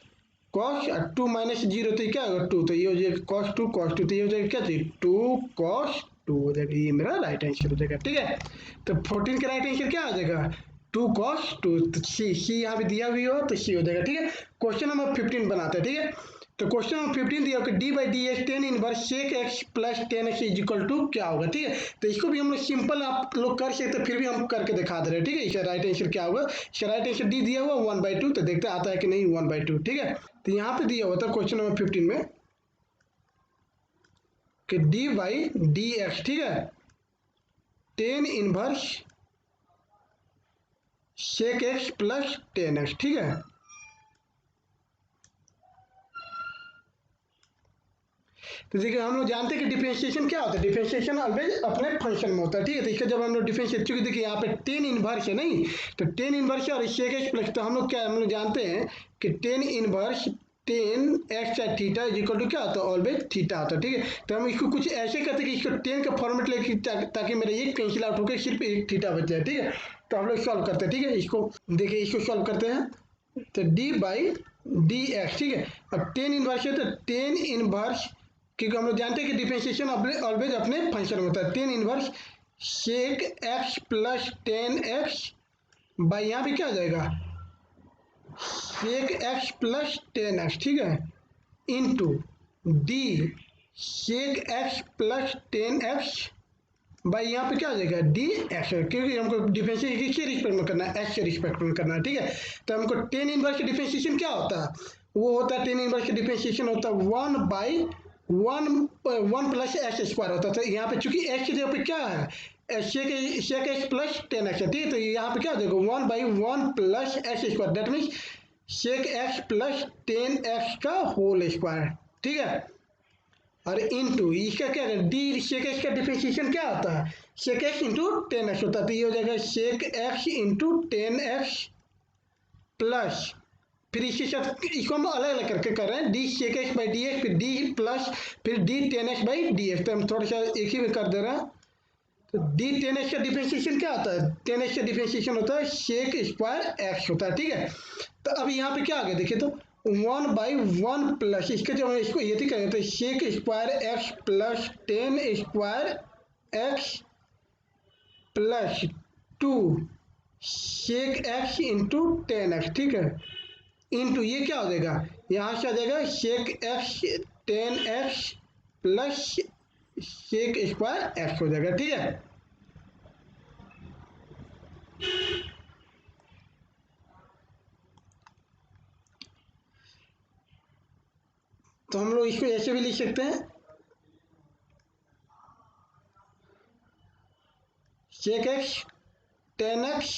cos 2 माइनस 0 तो ये क्या होगा 2, तो ये हो जाएगा cos 2 तो ये हो जाएगा क्या चाहिए 2 cos 2 हो जाएगा, ये मेरा राइट आंसर हो जाएगा, ठीक है। तो 14 का राइट आंसर क्या हो जाएगा 2 cos 2, तो सी यहाँ पे दिया हुई हो तो सी हो जाएगा, ठीक है। क्वेश्चन नंबर 15 बनाते हैं, ठीक है। तो क्वेश्चन नंबर 15 दिया कि d by d x tan inverse sec x plus tan x is equal to क्या होगा, ठीक है। तो इसको भी हम लोग सिंपल आप लोग कर सकते, फिर भी हम करके दिखा दे रहे हैं, ठीक है। इसका राइट आंसर क्या होगा, इसका राइट आंसर डी दिया हुआ 1/2, तो देखते आता है कि नहीं 1/2, ठीक है। तो यहाँ पे दिया हुआ था क्वेश्चन नंबर 15 में कि डी बाई डी एक्स, ठीक है, tan inverse sec x plus tan x, ठीक है। तो देखिए हम लोग जानते हैं कि डिफरेंशिएशन क्या होता है, डिफरेंशिएशन ऑलवेज अपने फंक्शन में होता है, ठीक है। तो इसका जब हम लोग डिफरेंशिएट, चूंकि देखिए यहाँ पे टेन इनवर्स है नहीं, तो टेन इनवर्स है और सेक एक्स प्लस, तो हम लोग क्या हम लोग जानते हैं कि टेन इनवर्स टेन एक्स या थीटा इज इक्वल टू क्या होता है ऑलवेज थीटा होता है, ठीक है। तो हम इसको कुछ ऐसे करते हैं कि इसको टेन का फॉर्मेट लेके ताकि मेरा ये कैंसिल आउट होकर सिर्फ एक थीटा बच जाए, ठीक है। तो हम लोग सॉल्व करते हैं, ठीक है। इसको देखिए इसको सॉल्व करते हैं, तो डी बाई डी एक्स, ठीक है। अब टेन इनवर्स है तो टेन इनवर्स, क्योंकि हम लोग जानते हैं कि डिफरेंशिएशन ऑलवेज अपने फंक्शन में होता है, tan inverse sec x plus tan x by यहाँ पे क्या हो जाएगा sec x plus tan x, ठीक है, into d sec x plus tan x by यहाँ पे क्या हो जाएगा डी एक्स, क्योंकि हमको डिफरेंशिएशन किसके रिस्पेक्ट में करना है, एक्स के रिस्पेक्ट में करना है, ठीक है। तो हमको टेन इनवर्स का डिफरेंशिएशन क्या होता है, वो होता है टेन इनवर्स का डिफरेंशिएशन होता है 1/1 प्लस एक्स स्क्वायर होता है। तो यहाँ पे चूंकि एक्स की जगह पे क्या है sec x plus tan x है, ठीक है। तो यहाँ पे क्या हो जाएगा 1/1 plus x square, that means sec x plus tan x का होल स्क्वायर, ठीक है। और इंटू इसका क्या है डी सेक एक्स का डिफरेंशिएशन क्या होता है sec x into tan x होता है, तो ये हो जाएगा sec x into tan x plus, फिर इसके साथ इसको हम अलग अलग करके कर रहे हैं d sec x by d x, फिर डी प्लस फिर d tan x by d x, तो हम थोड़ा सा एक ही में कर दे रहे हैं। तो डी टेन एक्स का डिफरेंशिएशन क्या होता है, टेन एक्स का डिफरेंशिएशन होता है सेक स्क्वायर एक्स होता है, ठीक है। तो अब यहाँ पे क्या आ गया देखिए, तो 1/1 प्लस इसके जब हम इसको ये करेंगे तो sec square x plus tan square x plus 2 sec x into tan x, ठीक है, इंटू ये क्या हो जाएगा यहाँ से आ जाएगा sec x tan x plus sec square x हो जाएगा, ठीक है। तो हम लोग इसको ऐसे भी लिख सकते हैं sec x tan x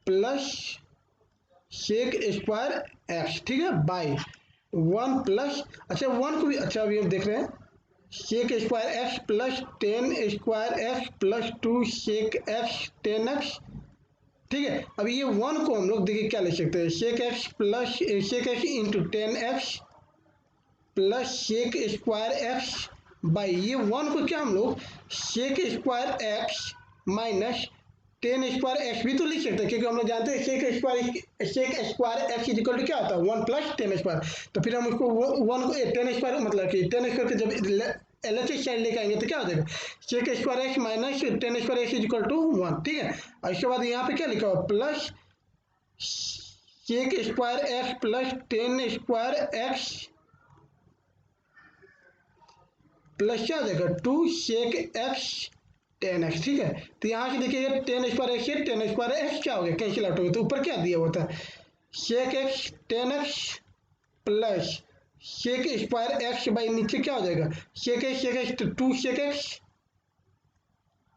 plus sec square x, ठीक है, बाई 1 प्लस, अच्छा 1 को भी, अच्छा अभी हम देख रहे हैं sec square x plus tan square x plus 2 sec x tan x, ठीक है। अब ये 1 को हम लोग देखिए क्या लिख सकते हैं sec x plus sec x into tan x plus sec square x by ये 1 को क्या हम लोग sec square x minus tan square x भी तो लिख सकते हैं, क्योंकि हम लोग जानते हैं sec square x is equal to क्या होता है 1 प्लस टेन स्क्वायर, तो फिर हम उसको 1 को टेन स्क्वायर मतलब कि टेन स्क्वायर के जब LHS साइड लेके आएंगे तो क्या हो जाएगा sec square x minus tan square x is equal to 1, ठीक है। और इसके बाद यहाँ पे क्या लिखा हुआ plus sec square x plus tan square x plus क्या हो जाएगा 2 सेक एक्स टेन एक्स, ठीक है। तो यहाँ से देखिएगा टेन स्क्वायर एक्स से टेन स्क्वायर एक्स क्या हो गया कैंसिल आउट हो गया, तो ऊपर क्या दिया हुआ था sec x tan x plus sec square x by नीचे क्या हो जाएगा sec x 2 sec x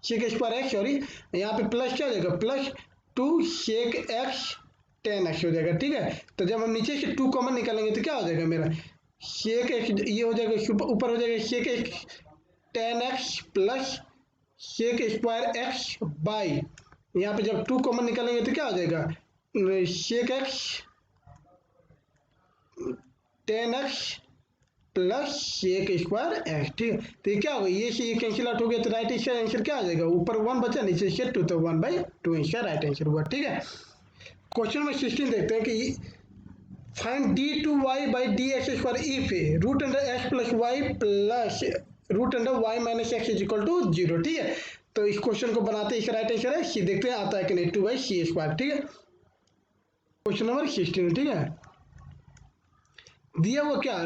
sec square x sorry, यहाँ पे प्लस क्या हो जाएगा plus 2 sec x tan x हो जाएगा, ठीक है। तो जब हम नीचे से 2 कॉमन निकालेंगे तो क्या हो जाएगा मेरा सेक एक्स ये हो जाएगा ऊपर हो जाएगा sec x tan x plus sec square x by, यहाँ पे जब 2 कॉमन निकालेंगे तो क्या हो जाएगा sec x tan x plus sec square x. ठीक है, तो ये क्या होगा, ये से ये कैंसिल आउट हो गया तो राइट इसका आंसर क्या आ जाएगा, ऊपर 1 बचा नीचे से 2 तो 1/2 इसका राइट आंसर हुआ। ठीक है, क्वेश्चन नंबर 16 देखते हैं कि find d2y by d x square if root under x plus Y plus root under Y minus x is equal to 0। ठीक है, तो इस क्वेश्चन को बनाते हैं, इसका राइट आंसर है सी, देखते हैं आता है कि नहीं 2/c²। ठीक है, क्वेश्चन नंबर 16। ठीक है, दिया हुआ क्या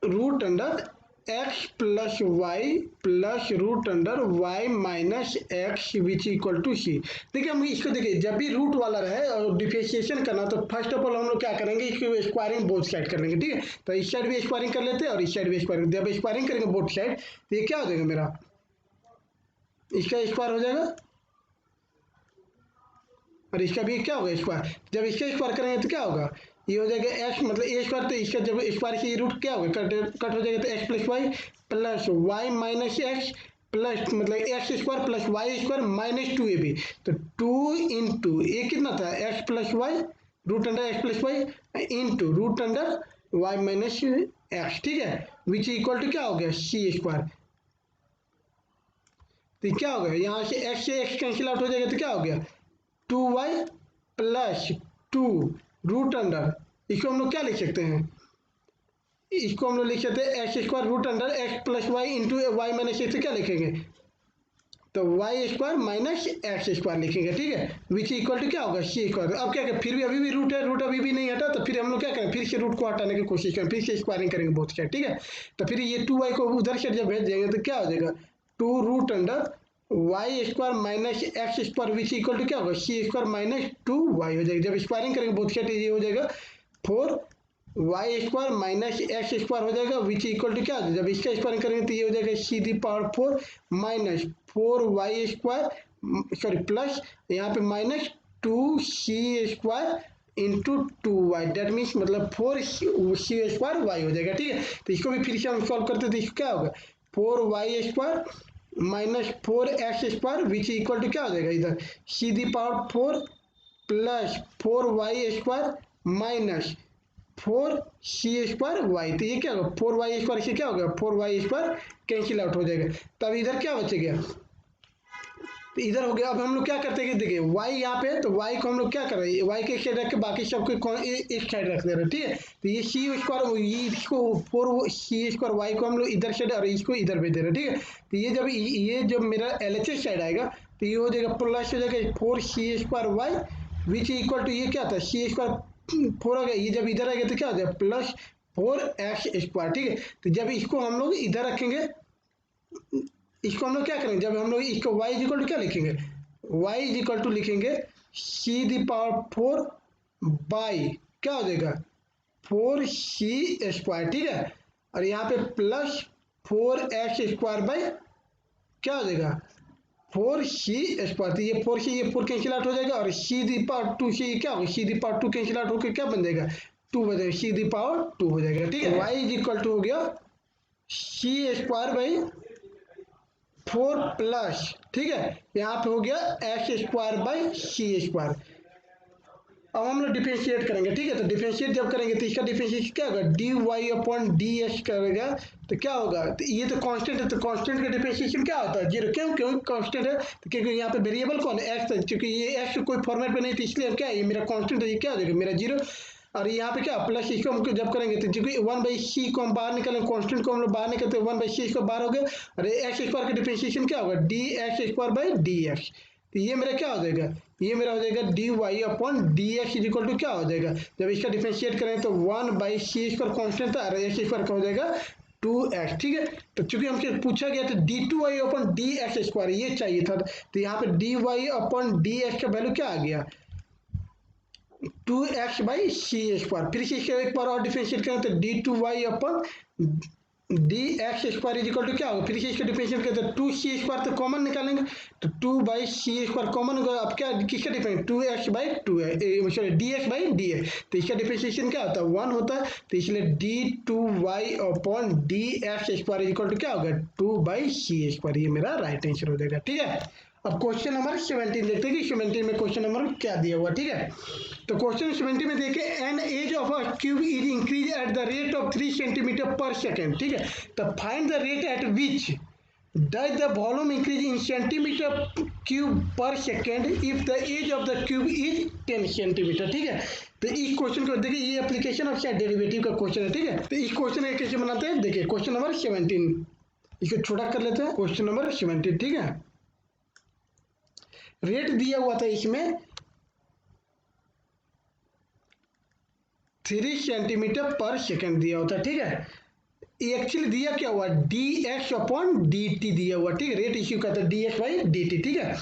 root under x plus Y plus root under Y minus X which equal to C. देखिए हम इसको देखिए, जब भी रूट वाला रहे और डिफरेंशिएशन करना तो फर्स्ट ऑफ ऑल हम लोग क्या करेंगे, इसको स्क्वायरिंग बोथ साइड कर लेंगे। ठीक है, तो इस साइड भी स्क्वायरिंग कर लेते हैं और इस साइड भी स्क्वायरिंग, जब स्क्वायरिंग करेंगे बोथ साइड तो ये क्या हो जाएगा मेरा, इसका स्क्वायर हो जाएगा और इसका भी क्या होगा स्क्वायर। जब इसका स्क्वायर करेंगे तो क्या होगा, ये हो जाएगा एक्स मतलब ए स्क्वायर, तो इसका जब स्क्वायर से ये रूट क्या होगा कट हो जाएगा, तो X plus Y plus Y minus X plus मतलब X square plus Y square minus 2ab, तो 2 इंटू ये कितना था X plus Y root under x plus Y into root under Y minus X. ठीक है, विच इक्वल टू क्या हो गया c²। तो क्या हो गया, यहाँ से एक्स कैंसिल आउट हो जाएगा तो क्या हो गया 2y प्लस 2 रूट अंडर, इसको हम लोग क्या लिख सकते हैं, इसको हम लोग लिख सकते हैं x square root under x plus Y into y minus x, क्या लिखेंगे तो y square minus x square लिखेंगे। ठीक है, विच इक्वल टू क्या होगा c²। अब क्या करें, फिर भी अभी भी रूट है, रूट अभी भी नहीं हटा, तो फिर हम लोग क्या करें, फिर से रूट को हटाने की कोशिश करें, फिर से स्क्वायरिंग करेंगे बहुत साइड। ठीक है, तो फिर ये 2y को उधर से जब भेज देंगे तो क्या हो जाएगा 2 root under y square minus x square which equal to क्या होगा c² माइनस 2y हो जाएगा। जब स्क्वायरिंग करेंगे बोथ साइड ये हो जाएगा 4y² माइनस एक्स स्क्वायर हो जाएगा विच इक्वल टू क्या हो जाएगा, जब इसका स्क्वायरिंग करेंगे तो ये हो जाएगा c⁴ minus 4y² sorry plus यहाँ पे minus 2c² into 2y, that means मतलब 4c² हो जाएगा। ठीक है, तो इसको भी फिर से हम सॉल्व करते तो इसको क्या होगा 4y² minus 4x² which equal to क्या हो जाएगा इधर c⁴ plus 4y² minus 4c²y, तो ये क्या होगा 4y² से क्या होगा 4y² कैंसिल आउट हो जाएगा, तब इधर क्या बचेगा तो इधर हो गया। अब हम लोग क्या करते हैं कि देखिए y यहाँ पे है तो y को हम लोग क्या कर रहे हैं, y के एक साइड रख के बाकी सबको एक साइड रख दे रहे हैं। ठीक है, तो ये c² इसको 4c² y को हम लोग इधर साइड और इसको इधर भेज दे रहे हैं। ठीक है, तो ये जब मेरा LHS साइड आएगा तो ये हो जाएगा प्लस हो जाएगा 4c² y which equal to ये क्या था c² 4 हो गया, ये जब इधर आएगा तो क्या हो जाएगा प्लस 4x²। ठीक है, तो जब इसको हम लोग इधर रखेंगे इसको हम लोग क्या करेंगे, जब हम लोग इसको y इक्वल टू क्या लिखेंगे, y इक्वल टू लिखेंगे c⁴ बाई क्या हो जाएगा 4c²। ठीक है, और यहाँ पे प्लस 4x² बाई क्या हो जाएगा 4c², तो ये 4c ये 4 कैंसिल आउट हो जाएगा और c⁴ से क्या होगा c⁴ कैंसिल आउट होकर क्या बन जाएगा 2 बन जाएगा c⁴ हो जाएगा। ठीक है, y इक्वल टू हो गया c² बाई 4 प्लस ठीक है यहाँ पे हो गया x² बाई c²। अब हम लोग डिफरेंशिएट करेंगे। ठीक है, तो डिफरेंशिएट जब करेंगे तो इसका डिफरेंशिएट क्या होगा dy/dx करेगा तो क्या होगा, तो ये तो कांस्टेंट है, तो कांस्टेंट का डिफरेंशिएशन क्या होता है 0। क्यों कांस्टेंट है, तो क्योंकि यहाँ पे वेरिएबल कौन है x है, क्योंकि ये x कोई फॉर्मेट पे नहीं थी इसलिए क्या है ये मेरा कांस्टेंट है, ये क्या हो जाएगा मेरा 0। और यहाँ पे क्या प्लस इसको हम जब करेंगे तो क्योंकि 1/c को हम बाहर निकालेंगे, कांस्टेंट को हम लोग बाहर निकलते 1/c इसको बाहर हो गया और x² का डिफरेंशिएशन क्या होगा dx² बाई dx, तो ये मेरा क्या हो जाएगा ये मेरा हो जाएगा dy/dx इक्वल टू क्या हो जाएगा, जब इसका डिफरेंशिएट करें तो 1/c² कांस्टेंट था और x² का हो जाएगा 2x। ठीक है, तो चूंकि हमसे पूछा गया था d2y/dx² ये चाहिए था, तो यहाँ पे dy/dx का वैल्यू क्या आ गया 2x/c²। फिर से इसका एक बार और डिफरेंशिएट करें तो d2y/ d x square is equal to क्या होगा, फिर से इसका डिफरेंशियल करते हैं, टू सी स्क्वायर तो कॉमन निकालेंगे, तो two by c square common होगा, अब क्या किसका difference, two x by two है, sorry d x by d है, तो इसका डिफरेंशिएशन क्या होता है, वन होता है, तो इसलिए d two y upon d x square is equal to क्या होगा, टू बाई सी स्क्वायर, ये मेरा राइट आंसर हो जाएगा। ठीक है, अब क्वेश्चन नंबर 17 देखते हैं कि 17 में क्वेश्चन नंबर क्या दिया हुआ। ठीक है, तो क्वेश्चन 70 में देखें, an edge of a cube is increase at the rate of 3 centimetre per second. ठीक है, तो find the rate at which does the volume increase in centimeter cube per second if the age of the cube is 10 centimetre. ठीक है, तो इस question को देखिए, ये एप्लीकेशन ऑफ डेरिवेटिव का क्वेश्चन है। ठीक है, तो इस क्वेश्चन को कैसे बनाते हैं, देखिए क्वेश्चन नंबर 17, इसको छोटा कर लेते हैं, क्वेश्चन नंबर 17। ठीक है, रेट दिया हुआ था इसमें 3 सेंटीमीटर पर सेकेंड दिया होता है। ठीक है, एक्चुअली दिया क्या हुआ, D x upon d T दिया हुआ। ठीक है, रेट इश्यू कहता है D x by d t. ठीक है,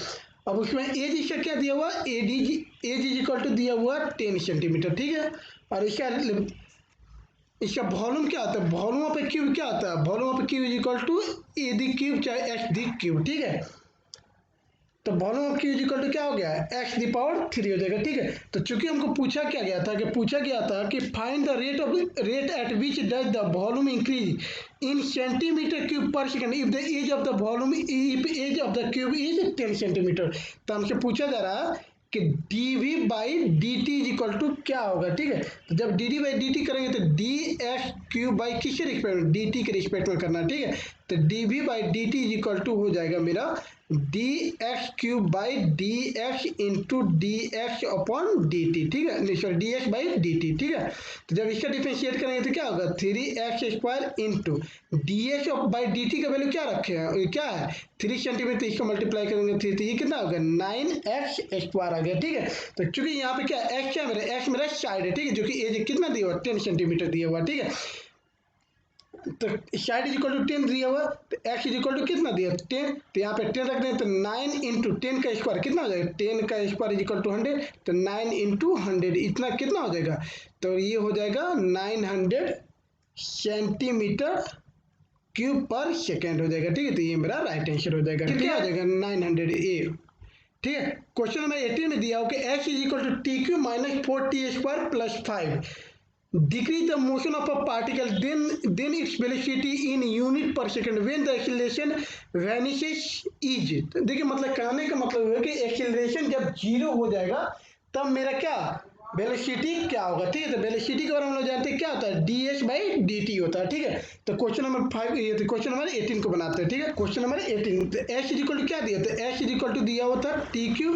अब उसमें एज इसका क्या दिया हुआ, एज इज इक्वल टू दिया हुआ 10 सेंटीमीटर। ठीक है, और इसका वॉल्यूम क्या आता है, वॉल्यूम पे क्यूब क्या आता है, वॉल्यूम पे cube is equal to a the cube चाहे एक्स दी क्यूब। ठीक है, तो volume of cube is equal to क्या हो गया, एक्स दी पावर 3 हो जाएगा। ठीक है, तो चूंकि हमको पूछा क्या गया था, कि पूछा गया था कि find the rate at which does the volume increase in centimetre cube per second if the edge of the volume if edge of the cube is 10 centimetre. तो हमसे पूछा जा रहा है कि d v by d t is equal to क्या होगा। ठीक है, तो जब d d by d t करेंगे तो डी एक्स क्यूब बाई किसके रिस्पेक्ट में, डी टी के रिस्पेक्ट में करना। ठीक है, तो d v by d t is equal to हो जाएगा मेरा d x cube by d x into d x upon d t. ठीक है, sorry d x by d t. ठीक है, तो जब इसका डिफरेंशिएट करेंगे तो क्या होगा, 3x square into d x by d T का वैल्यू क्या रखे हैं, क्या है 3 सेंटीमीटर, तो इसका मल्टीप्लाई करेंगे 3, तो ये कितना होगा 9x स्क्वायर आ गया। ठीक है, तो चूंकि यहाँ पे क्या एक्स क्या मेरा, एक्स मेरा साइड है। ठीक है, जो कि एज कितना दिया हुआ 10 सेंटीमीटर दिया हुआ। ठीक है, तो साइड इज इक्वल टू 10 दिया हुआ, तो एक्स इज इक्वल टू कितना दिया 10, तो यहाँ पे 10 रख दें, तो 9 इंटू 10 का स्क्वायर कितना हो जाएगा, 10 का स्क्वायर इज इक्वल टू 100, तो 9 इंटू 100 इतना कितना हो जाएगा, तो ये हो जाएगा 900 सेंटीमीटर क्यूब पर सेकेंड हो जाएगा। ठीक है, तो ये मेरा राइट आंसर हो जाएगा। क्या हो जाएगा 900 ए। ठीक है, क्वेश्चन नंबर 18 में दिया हो कि x is equal to t cube minus 4t square plus 5 decrease the motion of a particle then its velocity in unit per second when the acceleration vanishes is। देखिए मतलब कहने का मतलब है कि एक्सीलरेशन जब 0 हो जाएगा तब मेरा क्या वेलोसिटी क्या होगा। ठीक है, तो वेलोसिटी के बारे में हम लोग जानते हैं क्या होता है, d h by d t होता है। ठीक है, तो क्वेश्चन नंबर 5 ये, तो क्वेश्चन नंबर 18 को बनाते हैं। ठीक है, क्वेश्चन नंबर 18, तो एच इज इक्वल टू क्या दिया, तो एच इज इक्वल टू दिया हुआ था T cube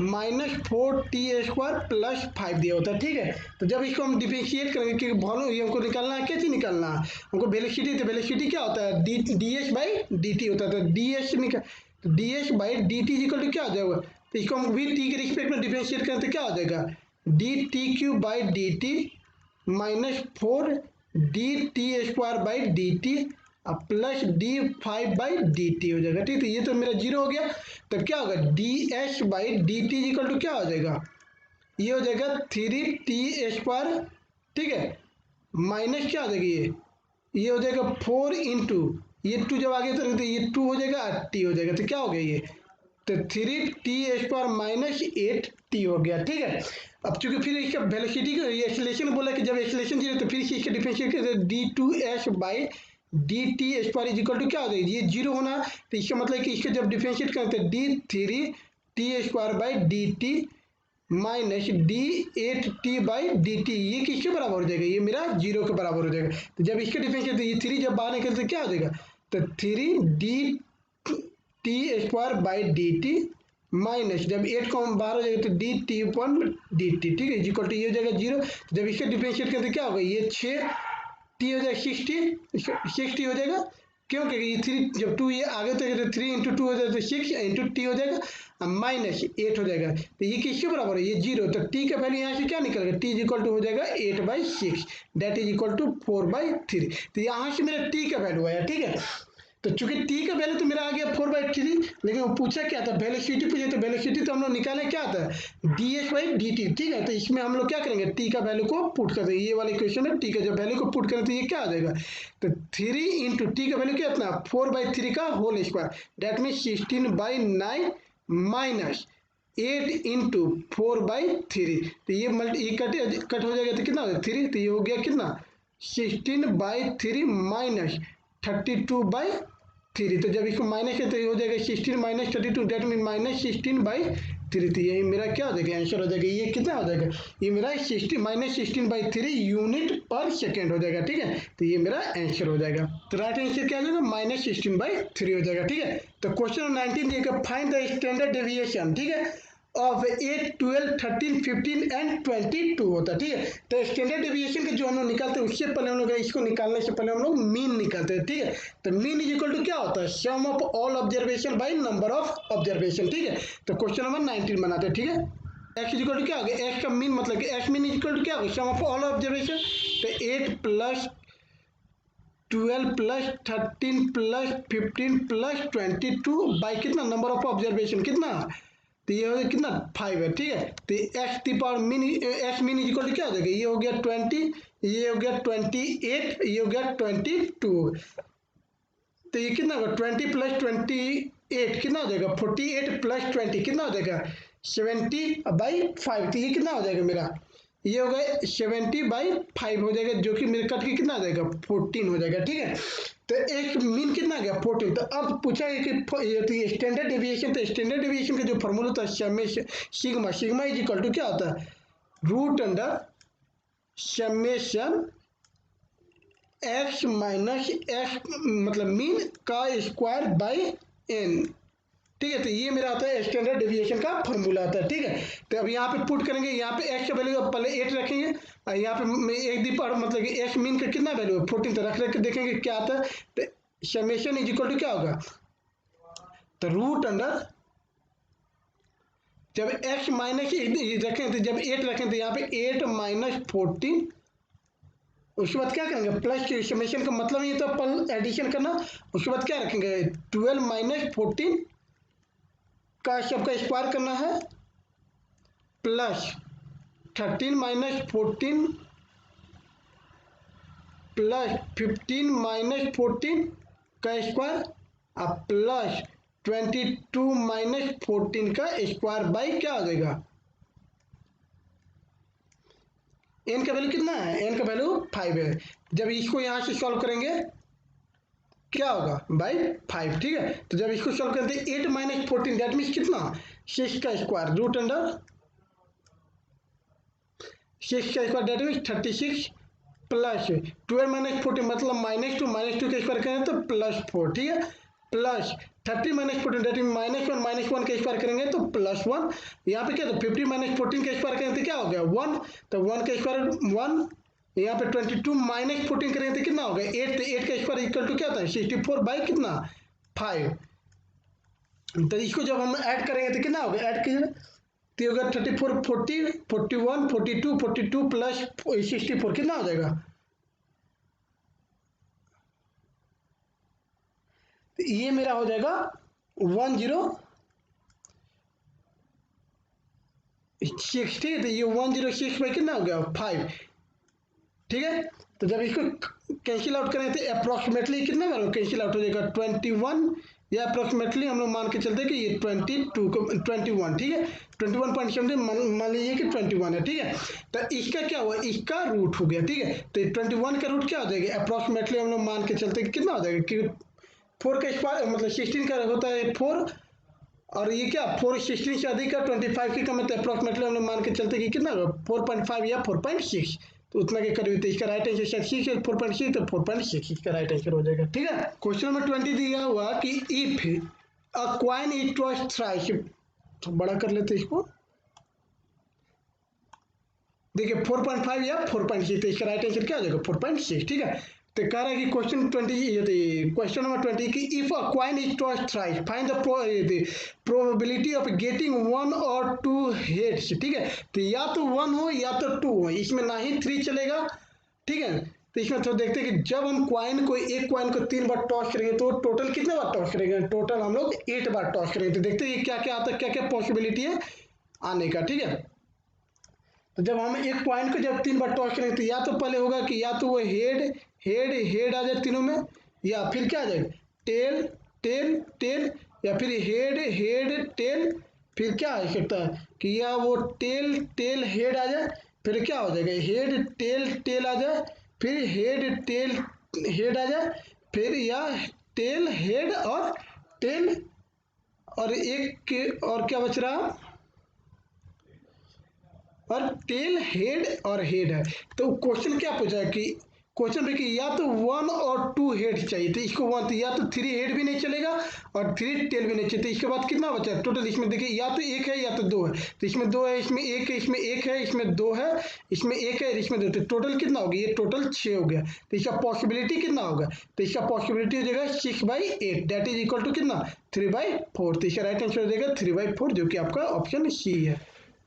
minus 4t square plus 5 दिया होता है। ठीक है, तो जब इसको हम डिफरेंशिएट करेंगे कि वॉल्यूम ये हमको निकालना है, कैसे निकालना है हमको वेलोसिटी, तो वेलोसिटी क्या होता है d h by d t होता है, तो डी एच निकाल d h by d t equal to क्या हो जाएगा, तो इसको हम भी टी के रिस्पेक्ट में डिफरेंशिएट करें तो क्या हो जाएगा D T Q by d T minus 4 D t square by d T plus D 5 by d T हो जाएगा। ठीक है, तो ये तो मेरा 0 हो गया, तब क्या होगा d h by d t equal to क्या हो जाएगा, ये हो जाएगा 3t स्क्वायर। ठीक है, माइनस क्या हो जाएगी, ये हो जाएगा 4 इंटू ये 2 जब आगे तो ये 2 हो जाएगा और t हो जाएगा, तो क्या हो गया ये, तो 3t स्क्वायर माइनस 8t हो गया। ठीक है, अब चूंकि फिर इसका वेलोसिटी का ये एक्सीलरेशन बोला कि जब एक्सीलरेशन 0 तो फिर इसका डिफरेंशिएट करते d two h by d t square is equal to क्या हो जाएगा, ये 0 होना, तो इसका मतलब कि इसका जब डिफरेंशिएट करते हैं D 3t square by d T minus D 8t by d T, ये किसके बराबर हो जाएगा, ये मेरा 0 के बराबर हो जाएगा। तो जब इसका डिफरेंशिएट ये 3 जब बाहर निकलते क्या हो जाएगा, तो 3d T square by d T minus जब 8 को हम बाहर हो जाएगा तो D T upon d t. ठीक है, इक्वल टू ये हो जाएगा 0, जब इसका डिफरेंशिएट करते क्या होगा, ये 6t हो जाएगा 60 हो जाएगा, क्यों क्योंकि ये 3 जब 2 ये आगे तो 3 इंटू 2 हो जाएगा तो 6 इंटू टी हो जाएगा माइनस 8 हो जाएगा, तो ये किसके बराबर है, ये 0, तो t का वैल्यू यहाँ से क्या निकलेगा, t इज इक्वल टू हो जाएगा 8/6 दैट इज इक्वल टू 4/3, तो यहाँ से मेरा t का वैल्यू आया। ठीक है, तो चूंकि टी का वैल्यू तो मेरा आ गया 4/3, लेकिन वो पूछा क्या था, वेलोसिटी पूछे, तो वेलोसिटी तो हम लोग निकालें क्या था, dx/dt। ठीक है, तो इसमें हम लोग क्या करेंगे, टी का वैल्यू को पुट कर देंगे, ये वाले इक्वेशन में टी का जब वैल्यू को पुट करें तो ये क्या आ जाएगा, तो 3 इंटू टी का वैल्यू कितना, 4/3 का whole square, that mean 16/9 minus 8 into 4/3। तो ये कट हो जाएगा तो कितना हो जाएगा 3, तो ये हो गया कितना 16/3 माइनस 32/3। तो जब इसको माइनस है तो ये हो जाएगा 16 माइनस 32, डेट मीन माइनस 16/3। तो यही मेरा क्या हो जाएगा, आंसर हो जाएगा, ये कितना हो जाएगा, ये मेरा 60 माइनस 16/3 यूनिट पर सेकेंड हो जाएगा। ठीक है, तो ये मेरा आंसर हो जाएगा। तो राइट आंसर क्या हो जाएगा, माइनस 16/3 हो जाएगा। ठीक है, तो क्वेश्चन 19 दिएगा, फाइंड द स्टैंडर्ड डेविएशन, ठीक है, ऑफ 8, 12, 13, 15 एंड 22 होता है। ठीक है, तो स्टैंडर्ड डेविएशन के जो हम लोग निकालते हैं उससे पहले हम लोग इसको निकालने से पहले हम लोग मीन निकालते हैं। ठीक है, तो मीन इज इक्वल टू क्या होता है, sum of all observation by number of observation. ठीक है, तो क्वेश्चन नंबर 19 बनाते हैं। ठीक है, एक्स इज इक्वल टू क्या हो गया, एक्स का मीन मतलब कि x mean is equal to क्या होगा, सम ऑफ ऑल ऑब्जर्वेशन, तो 8 plus 12 plus 13 plus 15 plus 22 by कितना, नंबर ऑफ ऑब्जर्वेशन कितना, तो ये हो गया कितना 5 है। ठीक है, तो एक्स की power mean, x mean is equal to क्या हो जाएगा, ये हो गया 20, ये हो गया 28, ये हो गया 22। तो ये कितना होगा 20 प्लस 28 कितना हो जाएगा, 48 प्लस 20 कितना हो जाएगा 70/5। तो ये कितना हो जाएगा मेरा, ये हो गया 70/5 हो जाएगा, जो कि मेरे कट के कितना आ जाएगा 14 हो जाएगा। ठीक है, तो एक मीन कितना आ गया 14। तो अब पूछा है कि स्टैंडर्ड डेविएशन, तो स्टैंडर्ड डेविएशन का जो फॉर्मूला होता है sigma, sigma is equal to क्या होता है, root under summation x minus x मतलब मीन का स्क्वायर बाई एन। ठीक है, तो ये मेरा आता है स्टैंडर्ड डेविएशन का फॉर्मूला आता है। ठीक है, तो अब यहाँ पे पुट करेंगे, यहाँ पे एक्स का वैल्यू पहले 8 रखेंगे, और यहाँ पे एक दी पर मतलब कि एक्स मीन का कितना वैल्यू है 14, तो रख के देखेंगे क्या आता है, तो समेशन इज इक्वल टू क्या होगा, तो रूट अंडर जब एक्स माइनस रखें तो जब 8 रखें तो यहाँ पे 8 माइनस 14, उसके बाद क्या करेंगे प्लस, समेशन का मतलब ये तो पल एडिशन करना, उसके बाद क्या रखेंगे 12 माइनस 14 का सबका स्क्वायर करना है, प्लस 13 माइनस 14 प्लस 15 माइनस 14 का स्क्वायर, अब प्लस 22 माइनस 14 का स्क्वायर बाई क्या आ जाएगा, एन का वैल्यू कितना है, एन का वैल्यू 5 है। जब इसको यहाँ से सॉल्व करेंगे क्या होगा बाई 5। ठीक है, तो जब इसको सॉल्व करते हैं 8 माइनस 14 दैट मीन्स कितना 6 का स्क्वायर, रूट अंडर 6 का square that means 36 plus 12 minus 14 मतलब -2, -2 का स्क्वायर करेंगे तो +4। ठीक है, प्लस 30 माइनस 14 दैट मीन -1 का स्क्वायर करेंगे तो +1। यहाँ पे क्या था 50 माइनस 14 का स्क्वायर करेंगे तो क्या हो गया 1, तो 1 का स्क्वायर 1, यहाँ पे 22 माइनस 14 करेंगे तो कितना होगा 8, तो 8 का स्क्वायर इक्वल टू क्या होता है 64 बाई कितना 5। तो इसको जब हम ऐड करेंगे तो कितना होगा, ऐड कीजिए तो होगा 34 40 41 42 42 प्लस 64 कितना हो जाएगा, तो ये मेरा हो जाएगा 106। ठीक है, तो ये 106 बाई कितना हो गया 5। ठीक है, तो जब इसको कैंसिल आउट करें तो अप्रॉक्सीमेटली कितना कैंसिल आउट हो जाएगा 21, या अप्रॉक्सीमेटली हम लोग मान के चलते हैं कि ये 22 को 21। ठीक है, 21.7 मान लीजिए कि 21 है। ठीक है, तो इसका क्या हुआ, इसका रूट हो गया। ठीक है, तो 21 का रूट क्या हो जाएगा अप्रॉक्सीमेटली हम लोग मान के चलते हैं कि कितना हो जाएगा कि 4 का स्क्वायर मतलब 16 का होता है 4, और ये क्या 4 16 से अधिक का 25 की कम है, तो अप्रॉक्सीमेटली हम लोग मान के चलते कि कितना 4.5 या 4.6, तो उतना के करीब। तो इसका राइट आंसर शायद 6 है 4.6, तो 4.6 इसका राइट आंसर हो जाएगा। ठीक है, क्वेश्चन नंबर 20 दिया हुआ कि if a coin is tossed thrice, तो बड़ा कर लेते इसको, देखिए 4.5 या 4.6, तो इसका राइट आंसर क्या हो जाएगा 4.6। ठीक है, तो कह रहा है कि क्वेश्चन 20 क्वेश्चन नंबर 20 की if a coin is tossed thrice find the probability of getting 1 और 2 हेड्स। ठीक है, तो या तो 1 हो या तो 2 हो, इसमें ना ही 3 चलेगा। ठीक है, तो इसमें थोड़ा देखते हैं कि जब हम एक कॉइन को 3 बार टॉस करेंगे तो टोटल कितने बार टॉस करेंगे, टोटल हम लोग 8 बार टॉस करेंगे। तो देखते हैं क्या क्या आता है, क्या क्या पॉसिबिलिटी है आने का, ठीक है। तो जब हम एक पॉइंट को जब 3 बार टॉस करेंगे तो या तो पहले होगा कि या तो वो हेड हेड हेड आ जाए तीनों में, या फिर क्या आ जाए टेल टेल टेल, या फिर हेड हेड टेल, फिर क्या आ सकता है कि या वो टेल टेल हेड आ जाए, फिर क्या हो जाएगा हेड टेल टेल आ जाए, फिर हेड टेल हेड आ जाए, फिर या टेल हेड और टेल, और एक और क्या बच रहा, और टेल हेड और हेड है। तो क्वेश्चन क्या पूछा है कि क्वेश्चन में कि या तो 1 और 2 हेड चाहिए, तो इसको 1 तो या तो 3 हेड भी नहीं चलेगा और 3 टेल भी नहीं चाहिए। तो इसके बाद कितना बचा है टोटल, इसमें देखिए या तो 1 है या तो 2 है, तो इसमें 2 है, इसमें 1 है, इसमें 1 है, इसमें 2 है, इसमें 1 है, इसमें 2, तो टोटल कितना हो गया, ये टोटल 6 हो गया। तो इसका पॉसिबिलिटी कितना होगा, तो इसका पॉसिबिलिटी हो जाएगा 6/8, दैट इज इक्वल टू कितना 3/4। तो इसका राइट आंसर हो जाएगा 3/4, जो कि आपका ऑप्शन सी है।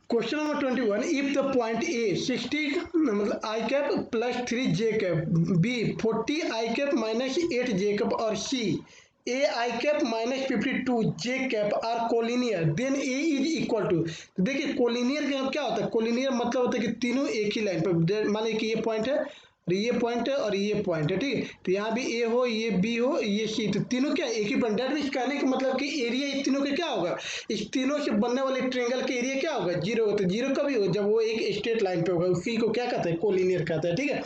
Question number 21, if the point A 60 मतलब i cap plus 3 j cap, B 40 i cap minus 8 j cap, और C A i cap minus 52 j cap are collinear, then A is equal to. तो देखिए collinear क्या होता है, collinear मतलब होता है कि तीनों एक ही लाइन पर, मान लीजिए कि ये पॉइंट है और ये पॉइंट है और ये पॉइंट है, ठीक है। तो यहाँ भी ए हो, ये बी हो, ये सी, तो तीनों क्या एक ही पॉइंट, दैट मीन्स कहने का मतलब कि एरिया इस तीनों का क्या होगा, इस तीनों से बनने वाले ट्रेंगल का एरिया क्या होगा, जीरो होगा। तो जीरो कभी होगा जब वो एक स्ट्रेट लाइन पे होगा, उसी को क्या कहते हैं कोलिनियर कहते हैं, ठीक है।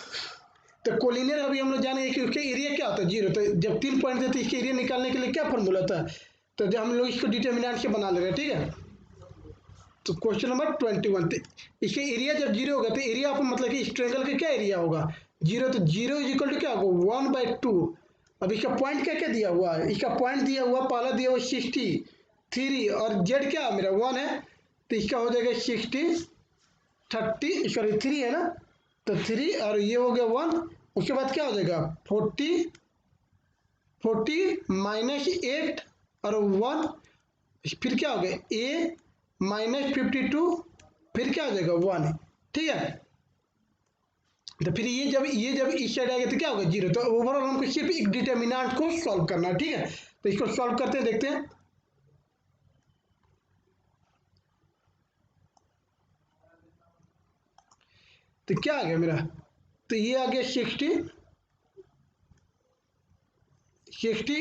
तो कोलिनियर अभी हम लोग जानेंगे कि उसका एरिया क्या होता है जीरो। तो जब 3 पॉइंट थे तो इसके एरिया निकालने के लिए क्या फॉर्मूला था, तो जब हम लोग इसको डिटर्मिनेंट से बना लेंगे, ठीक है। तो क्वेश्चन नंबर 21, इसके एरिया जब जीरो होगा तो एरिया ऑफ मतलब कि इस ट्रेंगल का क्या एरिया होगा जीरो, तो जीरो इज इक्वल टू क्या होगा 1/2। अब इसका पॉइंट क्या क्या दिया हुआ है, इसका पॉइंट दिया हुआ पहला दिया हुआ 63 और जेड क्या मेरा 1 है, तो इसका हो जाएगा 60 30 सॉरी 3 है ना, तो 3 और ये हो गया 1, उसके बाद क्या हो जाएगा 40 माइनस 8 और 1, फिर क्या हो गया ए माइनस 52, फिर क्या हो जाएगा 1, ठीक है। तो फिर ये जब इस साइड आएगा तो क्या होगा जीरो। तो ओवरऑल हमको सिर्फ एक डिटर्मिनेंट को सॉल्व करना है, ठीक है। तो इसको सॉल्व करते हैं, देखते हैं। तो क्या आ गया मेरा, तो ये आ गया 60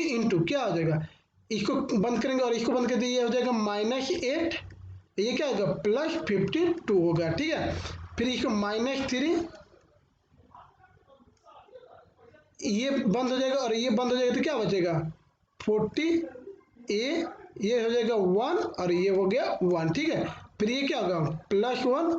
इंटू क्या हो जाएगा, इसको बंद करेंगे और इसको बंद कर दिए, ये हो जाएगा -8, ये क्या होगा +52 होगा, ठीक है। फिर इसको -3, ये बंद हो जाएगा और ये बंद हो जाएगा, तो क्या बचेगा 40 ए, ये हो जाएगा 1 और ये हो गया 1, ठीक है। फिर ये क्या होगा +1,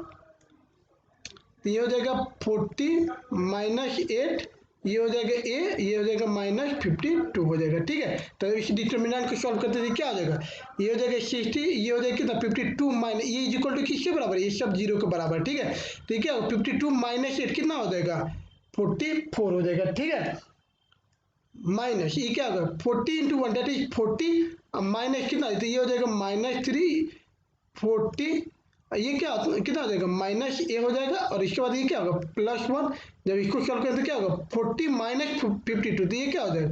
तो ये हो जाएगा 40 -8, ये हो जाएगा ए, ये हो जाएगा -52 हो जाएगा, ठीक है। तो इस डिटर्मिनेंट को सॉल्व करते थे क्या हो जाएगा, ये हो जाएगा 60, ये हो जाएगा कितना 52 माइनस ये इज इक्वल टू किसके बराबर, ये सब जीरो के बराबर, ठीक है। तो ये क्या होगा 52 -8 कितना हो जाएगा 44 हो जाएगा, ठीक है। माइनस ये क्या होगा 40 इंटू 1 दैट इज 40 माइनस कितना, तो ये हो जाएगा -3 40, ये क्या कितना हो जाएगा माइनस ए हो जाएगा, और इसके बाद ये क्या होगा +1, जब इसको सॉल्व करें तो क्या होगा 40 माइनस 52, तो ये क्या हो जाएगा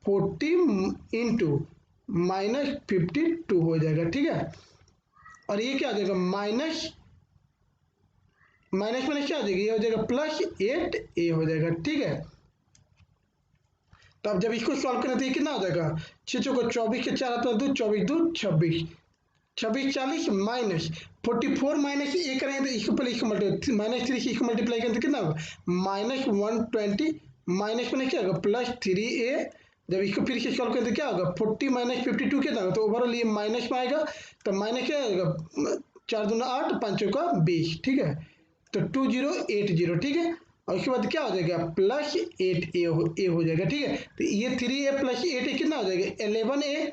40 इंटू -52 हो जाएगा, ठीक है। और ये क्या हो जाएगा माइनस माइनस माइनस क्या हो जाएगा, ये हो जाएगा +8 हो जाएगा, ठीक है। तो अब जब इसको सॉल्व करें तो ये कितना हो जाएगा 6 को 24 के 4 हाथ में 2 24 2 26 26 40 माइनस 44 माइनस ये करेंगे तो इसको पहले इसको -3 से इसको मल्टीप्लाई करें तो कितना होगा -120 माइनस में क्या होगा +3a, जब इसको फिर से सॉल्व करें तो क्या होगा 40 माइनस 52 कितना होगा, तो ओवरऑल ये माइनस में आएगा, तो माइनस क्या आएगा 4 दूना 8 5 का 20, ठीक है। तो 2080, ठीक है। और उसके बाद क्या हो जाएगा +8a हो जाएगा, ठीक है। तो ये 3a + 8a कितना हो जाएगा 11a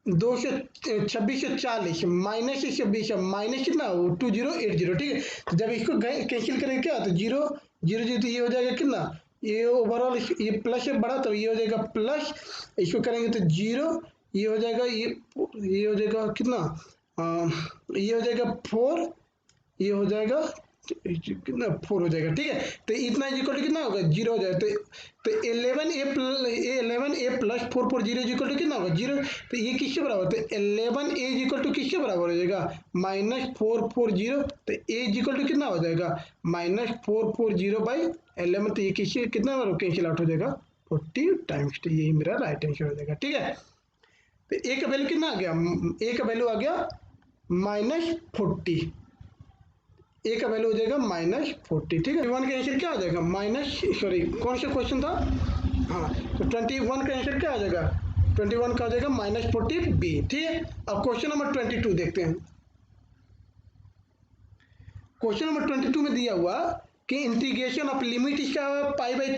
2 से 26 से 40 माइनस से 20 माइनस कितना 2080, ठीक है। तो जब इसको कैंसिल करेंगे क्या होता है 0 0 0, तो ये हो जाएगा कितना, ये ओवरऑल ये प्लस से बड़ा, तो ये हो जाएगा प्लस, इसको करेंगे तो 0, ये हो जाएगा ये हो जाएगा कितना ये हो जाएगा 4, ये हो जाएगा कितना 4 हो जाएगा, ठीक है। तो इतना इक्वल टू कितना होगा, 0 हो जाएगा। तो 11a प्लस 440 इक्वल टू कितना होगा, 0। तो ये किसके बराबर, तो 11a इक्वल टू किसके बराबर हो जाएगा, -440। तो a इक्वल टू कितना हो जाएगा, -440/11। तो ये किससे कितना बार कैंसिल आउट हो जाएगा, 40 टाइम्स। तो यही मेरा राइट आंसर हो जाएगा, ठीक है। तो a का वैल्यू कितना आ गया, a का वैल्यू आ गया -40, ए का वैल्यू हो जाएगा -40, ठीक है। 21 का आंसर क्या हो जाएगा, कौन सा क्वेश्चन था, हाँ। तो 21 का आंसर क्या हो जाएगा, 21 का हो जाएगा -40b, ठीक है। अब क्वेश्चन नंबर 22 देखते हैं। क्वेश्चन नंबर 22 में दिया हुआ कि इंटीग्रेशन ऑफ लिमिट इसका पाई बाई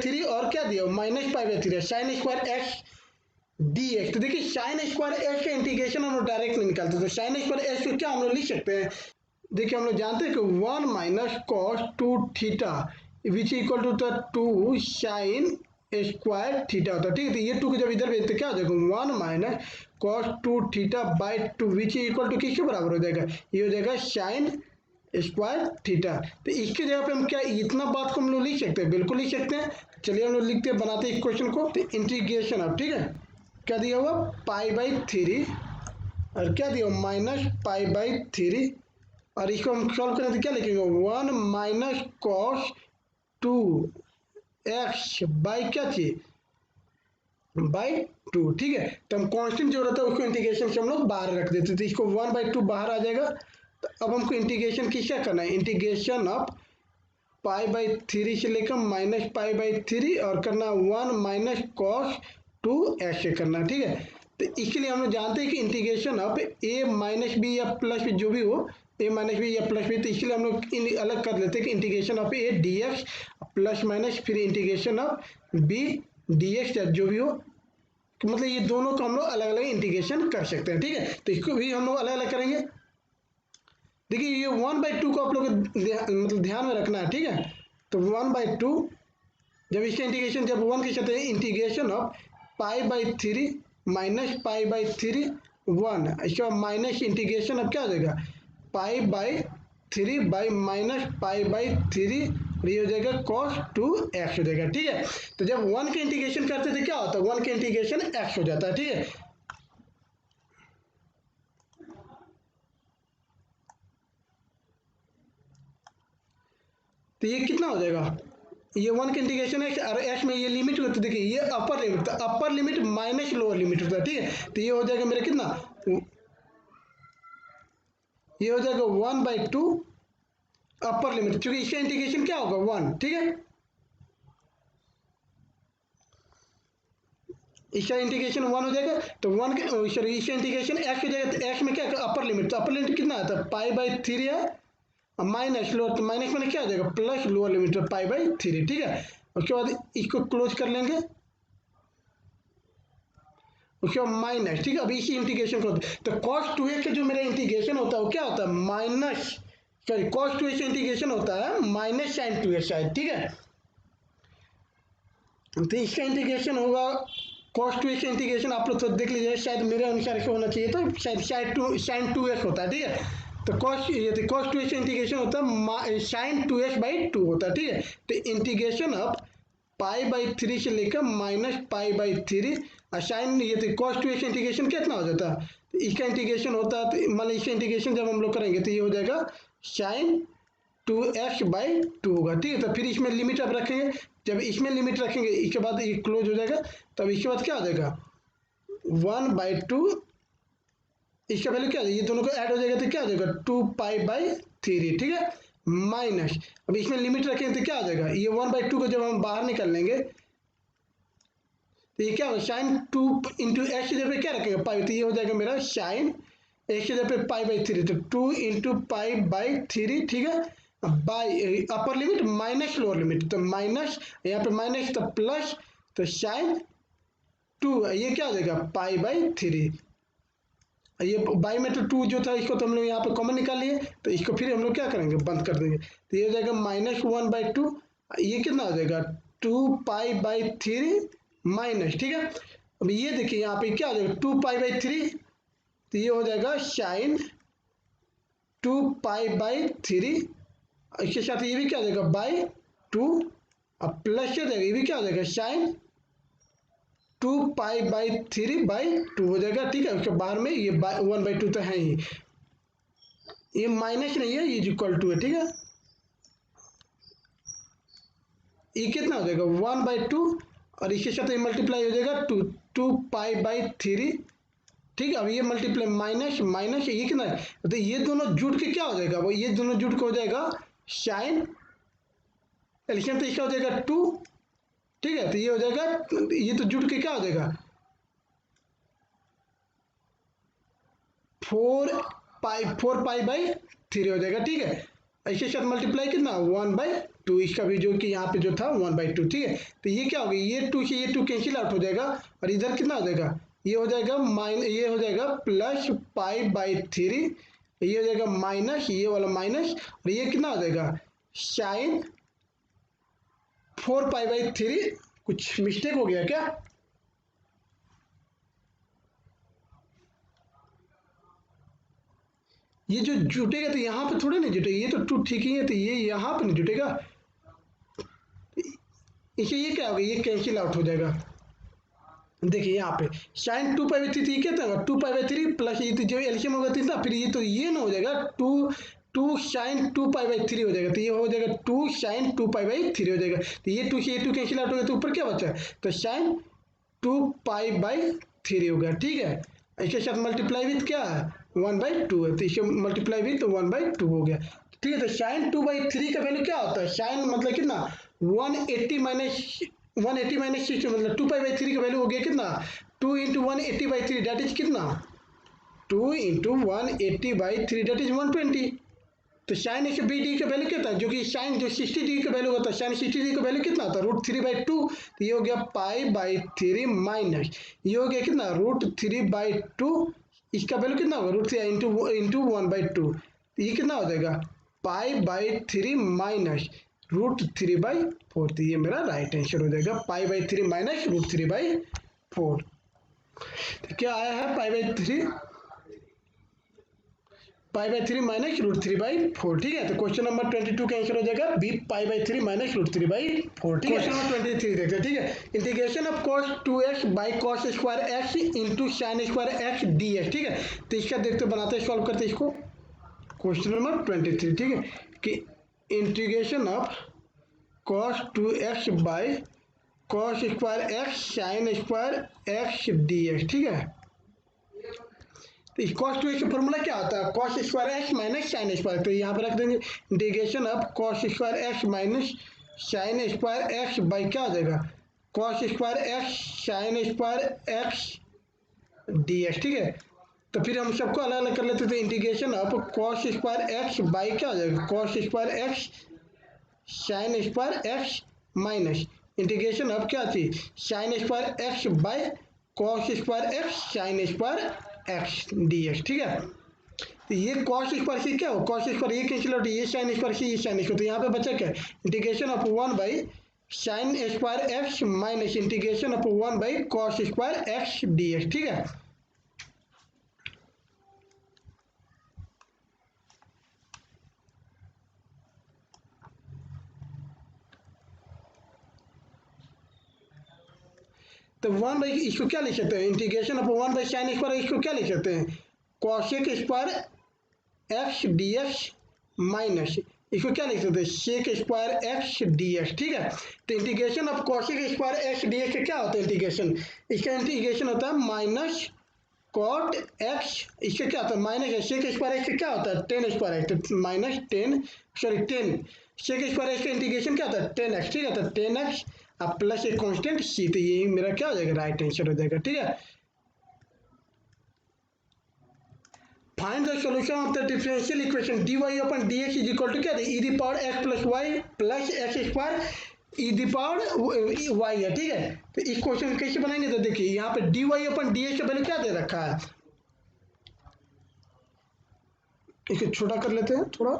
थ्री और क्या दिया, -पाई/3 साइन स्क्वायर एक्स dx। तो देखिए साइन स्क्वायर एक्स का इंटीग्रेशन हम लोग डायरेक्ट नहीं निकालते, तो साइन स्क्वायर एक्स को क्या हम लोग लिख सकते हैं, देखिए हम लोग जानते हैं कि 1 minus cos 2 theta which equal to 2 sine square theta होता है, ठीक है। तो ये 2 को जब इधर भेजते क्या हो जाएगा, 1 minus cos 2 theta by 2 which equal to किसके बराबर हो जाएगा, ये हो जाएगा साइन स्क्वायर थीटा। तो इसके जगह पे हम क्या इतना बात को हम लोग लिख सकते हैं, बिल्कुल लिख सकते हैं। चलिए हम लोग लिखते हैं, बनाते हैं इस क्वेश्चन को। तो इंटीग्रेशन अब, ठीक है, क्या दिया हुआ पाई/3 और क्या दिया -पाई/3, और इसको हम सॉल्व करें तो क्या लिखेंगे, 1 माइनस कॉस 2 एक्स बाई क्या चाहिए, बाई 2, ठीक है। तो हम कांस्टेंट जो रहता है उसको इंटीग्रेशन से हम लोग बाहर रख देते थे, इसको 1/2 बाहर आ जाएगा। तो अब हमको इंटीग्रेशन किसका करना है, इंटीग्रेशन ऑफ पाई/3 से लेकर -पाई/3 और करना 1 माइनस कॉस 2 एक्स से करना, ठीक है। तो इसके लिए हम लोग जानते हैं कि integration of a minus b या प्लस बी जो भी हो, a माइनस बी या प्लस बी, तो इसके लिए हम लोग अलग कर लेते हैं कि integration of a dx plus minus फिर इंटीग्रेशन ऑफ b dx या जो भी हो, तो मतलब ये दोनों को हम लोग अलग अलग इंटीग्रेशन कर सकते हैं, ठीक है। तो इसको भी हम लोग अलग अलग करेंगे। देखिए ये 1/2 को आप लोग मतलब ध्यान में रखना है, ठीक है। तो 1/2 जब इसका इंटीग्रेशन जब 1 के साथ इंटीग्रेशन ऑफ पाई/3 माइनस पाई/3 1, इसका माइनस इंटीग्रेशन अब क्या हो जाएगा, पाई/3 बाई माइनस पाई/3, ये हो जाएगा cos 2x हो जाएगा, ठीक है। तो जब 1 के इंटीग्रेशन करते थे क्या होता है, 1 के इंटीग्रेशन x हो जाता है, ठीक है। तो ये कितना हो जाएगा, ये 1 के इंटीग्रेशन है और x में ये लिमिट होती है, देखिए ये अपर लिमिट, तो upper limit minus lower limit होता है, ठीक है। तो ये हो जाएगा मेरा कितना, ये हो जाएगा 1/2 अपर लिमिट, क्योंकि इसका इंटीग्रेशन क्या होगा 1, ठीक है। इसका इंटीग्रेशन 1 हो जाएगा, तो 1 के सॉरी इसका इंटीग्रेशन x हो जाएगा, तो x में क्या अपर लिमिट, तो अपर लिमिट कितना आता है पाई/3 है माइनस लोअर, तो माइनस में क्या आ जाएगा प्लस लोअर लिमिट पाई/3, ठीक है। उसके बाद इसको क्लोज कर लेंगे, उसके बाद माइनस, ठीक है। अभी इसी इंटीग्रेशन को, तो cos 2x जो मेरा इंटीग्रेशन होता है वो क्या होता है minus, sorry cos 2x integration होता है माइनस साइन 2x शायद, ठीक है। तो इसका इंटीग्रेशन होगा cos 2x इंटीग्रेशन आप लोग तो देख लीजिए, शायद मेरे अनुसार से होना चाहिए, तो शायद साइन 2x होता है, ठीक है। तो cos 2x इंटीग्रेशन होता है साइन 2x/2 होता है, ठीक है। तो इंटीग्रेशन ऑफ पाई/3 से लेकर -पाई/3 और साइन ये तो cos 2x इंटीग्रेशन कितना हो जाता है, तो इसका इंटीग्रेशन होता है, तो मान लीजिए इसका इंटीग्रेशन जब हम लोग करेंगे तो ये हो जाएगा साइन 2x/2 होगा, ठीक है। तो फिर इसमें लिमिट अब रखेंगे, जब इसमें लिमिट रखेंगे इसके बाद ये क्लोज हो जाएगा, तब इसके बाद क्या हो जाएगा 1/2, इसका वैल्यू क्या है, ये दोनों को ऐड हो जाएगा तो क्या हो जाएगा 2पाई/3, ठीक है, माइनस अब इसमें लिमिट रखेंगे तो क्या हो जाएगा, ये 1/2 को जब हम बाहर निकाल लेंगे तो ये क्या होगा साइन 2 इंटू एक्स की जगह पे क्या रखेंगे पाई, तो ये हो जाएगा मेरा साइन एक्स की जगह पे पाई/3, तो 2 इंटू पाई/3, ठीक है, by upper limit minus lower limit, तो माइनस यहाँ पे माइनस तो प्लस, तो साइन 2 ये क्या हो जाएगा पाई/3, ये बाई में तो 2 जो था इसको तो हम लोग यहाँ पे कॉमन निकाल लिए, तो इसको फिर हम लोग क्या करेंगे बंद कर देंगे, तो ये हो जाएगा -1/2, ये कितना हो जाएगा 2पाई/3 माइनस, ठीक है। अब ये देखिए यहाँ पे क्या हो जाएगा 2पाई/3, तो ये हो जाएगा साइन 2 पाई/3, इसके साथ ये भी क्या हो जाएगा /2, अब प्लस क्या हो जाएगा, ये भी क्या हो जाएगा साइन 2 पाई/3/2 हो जाएगा। ठीक है, उसके बाहर में ये 1/2 तो है ही, ये माइनस नहीं है, ये इक्वल टू है। ठीक है, ये कितना हो जाएगा 1/2, और इसके साथ ये मल्टीप्लाई हो जाएगा 2 पाई/3। ठीक है, अब ये मल्टीप्लाई माइनस माइनस, ये कितना है, तो ये दोनों जुड़ के क्या हो जाएगा, वो ये दोनों जुड़ के हो जाएगा साइन, एल्सियम तो इसका हो जाएगा 2। ठीक है, तो ये हो जाएगा, ये तो जुड़ के क्या हो जाएगा 4 पाई/3 हो जाएगा। ठीक है, इसके साथ मल्टीप्लाई कितना 1/2, इसका भी जो कि यहाँ पे जो था 1/2। ठीक है, तो ये क्या हो गया, ये 2 से ये 2 कैंसिल आउट हो जाएगा, और इधर कितना हो जाएगा, ये हो जाएगा ये हो जाएगा +π/3, ये हो जाएगा माइनस, ये वाला माइनस, और ये कितना हो जाएगा साइन 4 पाई/3। कुछ मिस्टेक हो गया क्या, ये जो जुटेगा तो यहाँ पे थोड़े नहीं जुटेगा, ये तो 2 ठीक ही है, तो ये यहाँ पे नहीं जुटेगा, इसे ये क्या होगा, ये कैंसिल आउट हो जाएगा। देखिए यहाँ पे साइन 2 पाई/3 ये क्या था 2 पाई/3 प्लस ये तो जो एल्सियम होगा 3 था, फिर ये तो ये ना हो जाएगा 2 साइन 2 पाई/3 हो जाएगा, तो ये हो जाएगा 2 साइन 2 पाई/3 हो जाएगा, तो ये 2 से ये 2 कैंसिल आउट हो गया, तो ऊपर क्या बचा, तो साइन 2 पाई/3 हो गया। ठीक है, इसके साथ मल्टीप्लाई विथ क्या है 1/2 है, तो इसे मल्टीप्लाई विथ 1/2 हो गया। ठीक है, तो साइन 2/3 का वैल्यू क्या होता है, साइन मतलब कितना 180 - 60, मतलब 2 पाई/3 का वैल्यू हो गया कितना 2 × 180/3, डेट इज कितना 2 × 180/3, डेट इज 120। तो साइन एक बी डी का वैल्यू कितना है, जो कि साइन जो 60 डिग्री का वैल्यू होता है, साइन 60 डिग्री का वैल्यू कितना होता है √3/2, तो ये हो गया π/3 माइनस, ये हो गया कितना √3/2, इसका वैल्यू कितना होगा √3 × 1/2, तो ये कितना हो जाएगा π/3 माइनस √3/4, तो ये मेरा राइट आंसर हो जाएगा π/3 माइनस √3/4। तो क्या आया है π/3 माइनस √3/4। ठीक है, तो क्वेश्चन नंबर 22 का आंसर हो जाएगा बी π/3 माइनस √3/4। ठीक है, क्वेश्चन नंबर 23 देखते हैं। ठीक है, integration of cos 2x by cos square x into sine square x dx। ठीक है, तो इसका देखते बनाते हैं, सॉल्व करते हैं इसको। क्वेश्चन नंबर 23, ठीक है, कि integration of cos 2x by cos square x sine square x dx। ठीक है, तो cos 2x का फॉर्मूला क्या होता है cos square x minus sine square, तो यहाँ पर रख देंगे integration of cos square x minus sine square x by क्या हो जाएगा cos square x sine square x dx। ठीक है, तो फिर हम सबको अलग अलग कर लेते थे, integration of cos square x by क्या हो जाएगा cos square x sine square x minus integration of क्या थी sine square x by cos square x sine square x dx। ठीक है, तो ये cos स्क्वायर से क्या हो cos स्क्वायर ये कैंसिल आउट, ये साइन स्क्वायर से ये साइन स्क्वायर, तो यहाँ पे बचा क्या integration of 1 by sine square x minus integration of 1 by cos square x dx। ठीक है, तो 1 बाई इसको क्या लिख सकते हैं integration of 1 by sine square इसको क्या लिख सकते हैं cosec square x d x minus इसको क्या लिख सकते हैं sec square x d x. ठीक है, तो integration of cosec square x d x क्या होता है इंटीग्रेशन, इसका इंटीग्रेशन होता है माइनस कॉट एक्स, इसका क्या होता है माइनस सेक स्क्वायर एक्स क्या होता है 10 स्क्वायर एक्स, तो माइनस 10 सेक स्क्वायर एक्स का इंटीग्रेशन क्या होता है 10x। ठीक है, तो 10x अब प्लस एक कांस्टेंट c, तो यही मेरा क्या हो जाएगा राइट आंसर हो जाएगा। ठीक है, find the solution of the differential equation dy upon dx is equal to क्या है e the power x plus Y plus x square e the power y है। ठीक है, तो इस क्वेश्चन कैसे बनाएंगे, तो देखिए यहाँ पे dy अपन dx का वैल्यू क्या दे रखा है, इसको छोटा कर लेते हैं थोड़ा,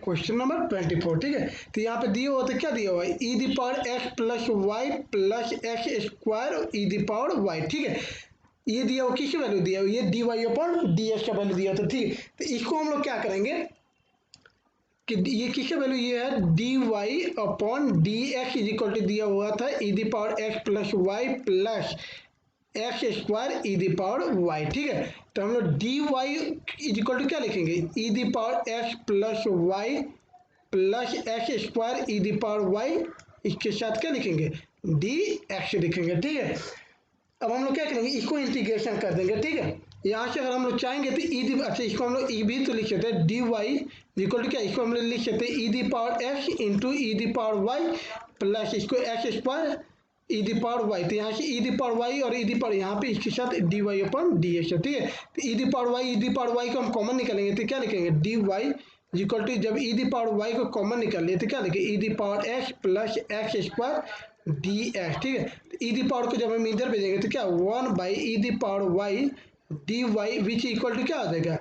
क्वेश्चन नंबर 24। ठीक है, तो यहाँ पे दिया हुआ तो क्या दिया हुआ है e the power x plus Y plus x square e the power y। ठीक है, ये दिया हो, किसकी वैल्यू दिया हो, ये dy अपॉन dx का वैल्यू दिया था, ठीक है। तो इसको हम लोग क्या करेंगे कि ये किसका वैल्यू, ये है dy upon dx is equal to दिया हुआ था e the power x plus Y plus x square e the power y, ठीक है। तो हम लोग dy इज इक्वल टू क्या लिखेंगे, e the power x plus Y plus x square e the power y, इसके साथ क्या लिखेंगे, dx लिखेंगे, ठीक है। अब हम लोग क्या करेंगे, इसको इंटीग्रेशन कर देंगे, ठीक है। यहाँ से अगर हम लोग चाहेंगे तो ई दी, अच्छा इसको हम लोग ई भी तो लिख सकते हैं, डी वाई इक्वल टू क्या, इसको हम लोग लिख सकते हैं e the power x into e the power y plus इसको x square e the power y. तो यहाँ से ई दी पावर वाई और ई दी पावर यहाँ पे इसके साथ d y upon d x है, ठीक है। तो e the power y, e the power y को हम कॉमन निकालेंगे तो क्या लिखेंगे, डी वाई इक्वल टू, जब ई दी पावर वाई को कॉमन निकाल लिए तो क्या लिखे, e the power x plus x square d x, ठीक है। तो ई दी पावर को जब हम इधर भेजेंगे तो क्या 1 by e the power y d y which equal to क्या हो जाएगा,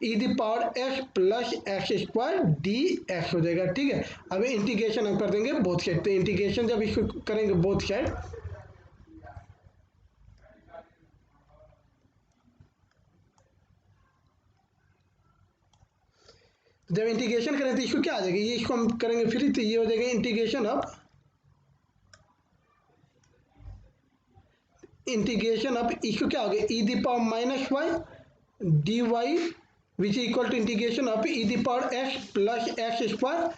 e the power x plus x square d x हो जाएगा, ठीक है। अब इंटीग्रेशन हम कर देंगे बोथ साइड। तो इंटीग्रेशन जब इसको करेंगे बोथ साइड, जब इंटीग्रेशन करें तो इसको क्या आ जाएगा, ये इसको हम करेंगे फिर, तो ये हो जाएगा इंटीग्रेशन ऑफ इसको क्या हो गया, e the power minus y d y which equal to integration of e the power x plus x square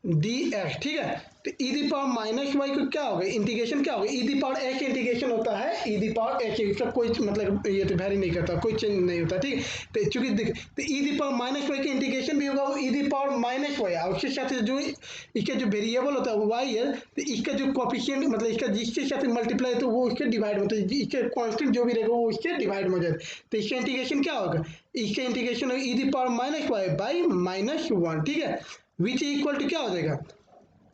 d x, ठीक है। तो e the power minus y को क्या होगा, इंटीग्रेशन क्या होगा, e the power x integration होता है ई दी पावर एक्स, इसका कोई मतलब ये तो वैरी नहीं करता, कोई चेंज नहीं होता, ठीक है। तो चूंकि तो e the power minus Y की इंटीग्रेशन भी होगा वो ई दी पावर माइनस वाई, और उसके साथ जो इसका जो वेरिएबल होता है वो वाई है, तो इसका जो कोफिशिएंट मतलब इसका जिसके साथ मल्टीप्लाई तो वो उसके डिवाइड होता है, इसके कॉन्स्टेंट जो भी रहेगा वो उसके डिवाइड हो जाता है। तो इसका इंटीग्रेशन क्या होगा, इसका integration e the power minus y by minus one, ठीक है, विच इक्वल टू क्या हो जाएगा,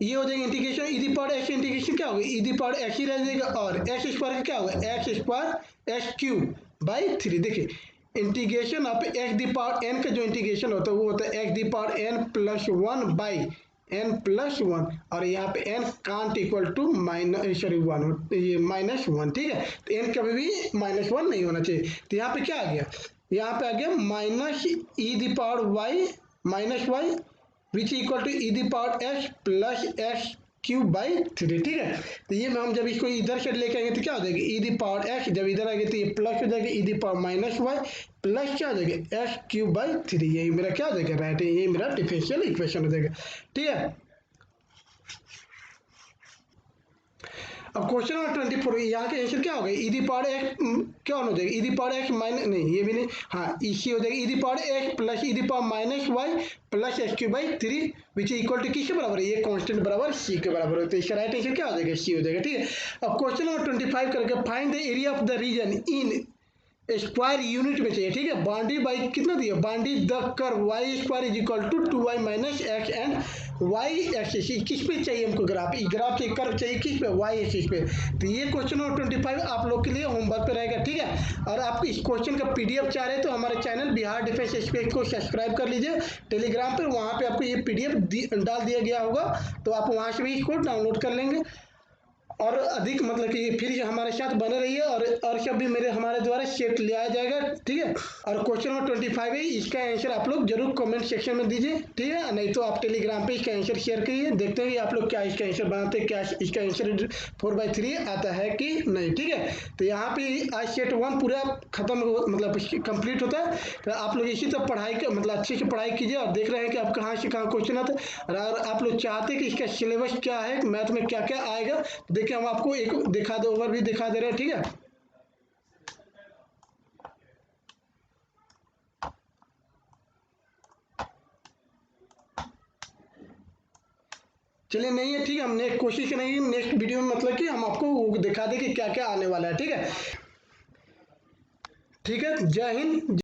ये हो जाएगा integration e the power x, integration क्या होगा, ई दी पावर एक्स ही रह जाएगा, और एक्स स्क्वायर का क्या होगा, x square x cube by 3, देखिए integration of x the power n का जो इंटीग्रेशन होता है वो होता है x the power n plus one by n plus one, और यहाँ पे n can't equal to minus sorry one, ये माइनस वन, ठीक है। तो एन कभी भी माइनस वन नहीं होना चाहिए। तो यहाँ पे क्या आ गया, यहाँ पे आ गया minus e the power y minus y which equal to e the power x plus x cube by 3, ठीक है। तो ये हम जब इसको इधर से लेके आएंगे तो क्या हो जाएगा, ई दी पावर एक्स, जब इधर आएंगे तो ये प्लस हो जाएगा e the power minus y plus क्या हो जाएगा एक्स क्यूब बाई 3, यही मेरा क्या हो जाएगा, राइट, यही मेरा डिफरेंशियल इक्वेशन हो जाएगा, ठीक है। अब क्वेश्चन नंबर 24, यहाँ का आंसर क्या होगा, ई दी पावर एक्स क्या हो जाएगा, e the power x minus नहीं, ये भी नहीं, हाँ इसी हो जाएगा e the power x plus e the power minus y plus x cube by 3 which equal to किसके बराबर है, ये कांस्टेंट बराबर सी के बराबर है। तो इसका राइट आंसर क्या हो जाएगा, सी हो जाएगा, ठीक है। अब क्वेश्चन नंबर 25 करके find the area of the region in square unit में चाहिए, ठीक है। बाउंड्री बाई कितना दिया, boundary the curve y square is equal to 2y minus x and y axis, किस पे चाहिए हमको ग्राफ, ग्राफ चाहिए, कर्व चाहिए किस पे, वाई एक्सिस पे। तो ये क्वेश्चन नंबर 25 आप लोग के लिए होमवर्क पे रहेगा, ठीक है। और आप इस क्वेश्चन का पीडीएफ चाह रहे हैं तो हमारे चैनल बिहार डिफेंस एक्सपेक्ट को सब्सक्राइब कर लीजिए टेलीग्राम पर, वहाँ पे आपको ये पीडीएफ डाल दिया गया होगा, तो आप वहाँ से भी इसको डाउनलोड कर लेंगे और अधिक मतलब कि फिर हमारे साथ बने रहिए, और सब भी हमारे द्वारा सेट ले आया जाएगा, ठीक है। और क्वेश्चन नंबर 25 है, इसका आंसर आप लोग जरूर कमेंट सेक्शन में दीजिए, ठीक है, नहीं तो आप टेलीग्राम पे इसका आंसर शेयर करिए, देखते हैं कि आप लोग क्या इसका आंसर बनाते हैं, क्या इसका आंसर 4/3 आता है कि नहीं, ठीक है। तो यहाँ पे आज सेट 1 पूरा खत्म मतलब कंप्लीट होता है। तो आप लोग इसी तरह पढ़ाई मतलब अच्छे से पढ़ाई कीजिए, और देख रहे हैं कि आप कहाँ से कहाँ क्वेश्चन आता है, और आप लोग चाहते हैं कि इसका सिलेबस क्या है, मैथ में क्या क्या आएगा, देखिए हम आपको एक दिखा दो ओवर भी दिखा दे रहे हैं, ठीक है। चलिए नहीं है, ठीक है, हम नेक्स्ट कोशिश करेंगे नेक्स्ट वीडियो में मतलब कि हम आपको दिखा दें कि क्या क्या आने वाला है, ठीक है। ठीक है, जय हिंद।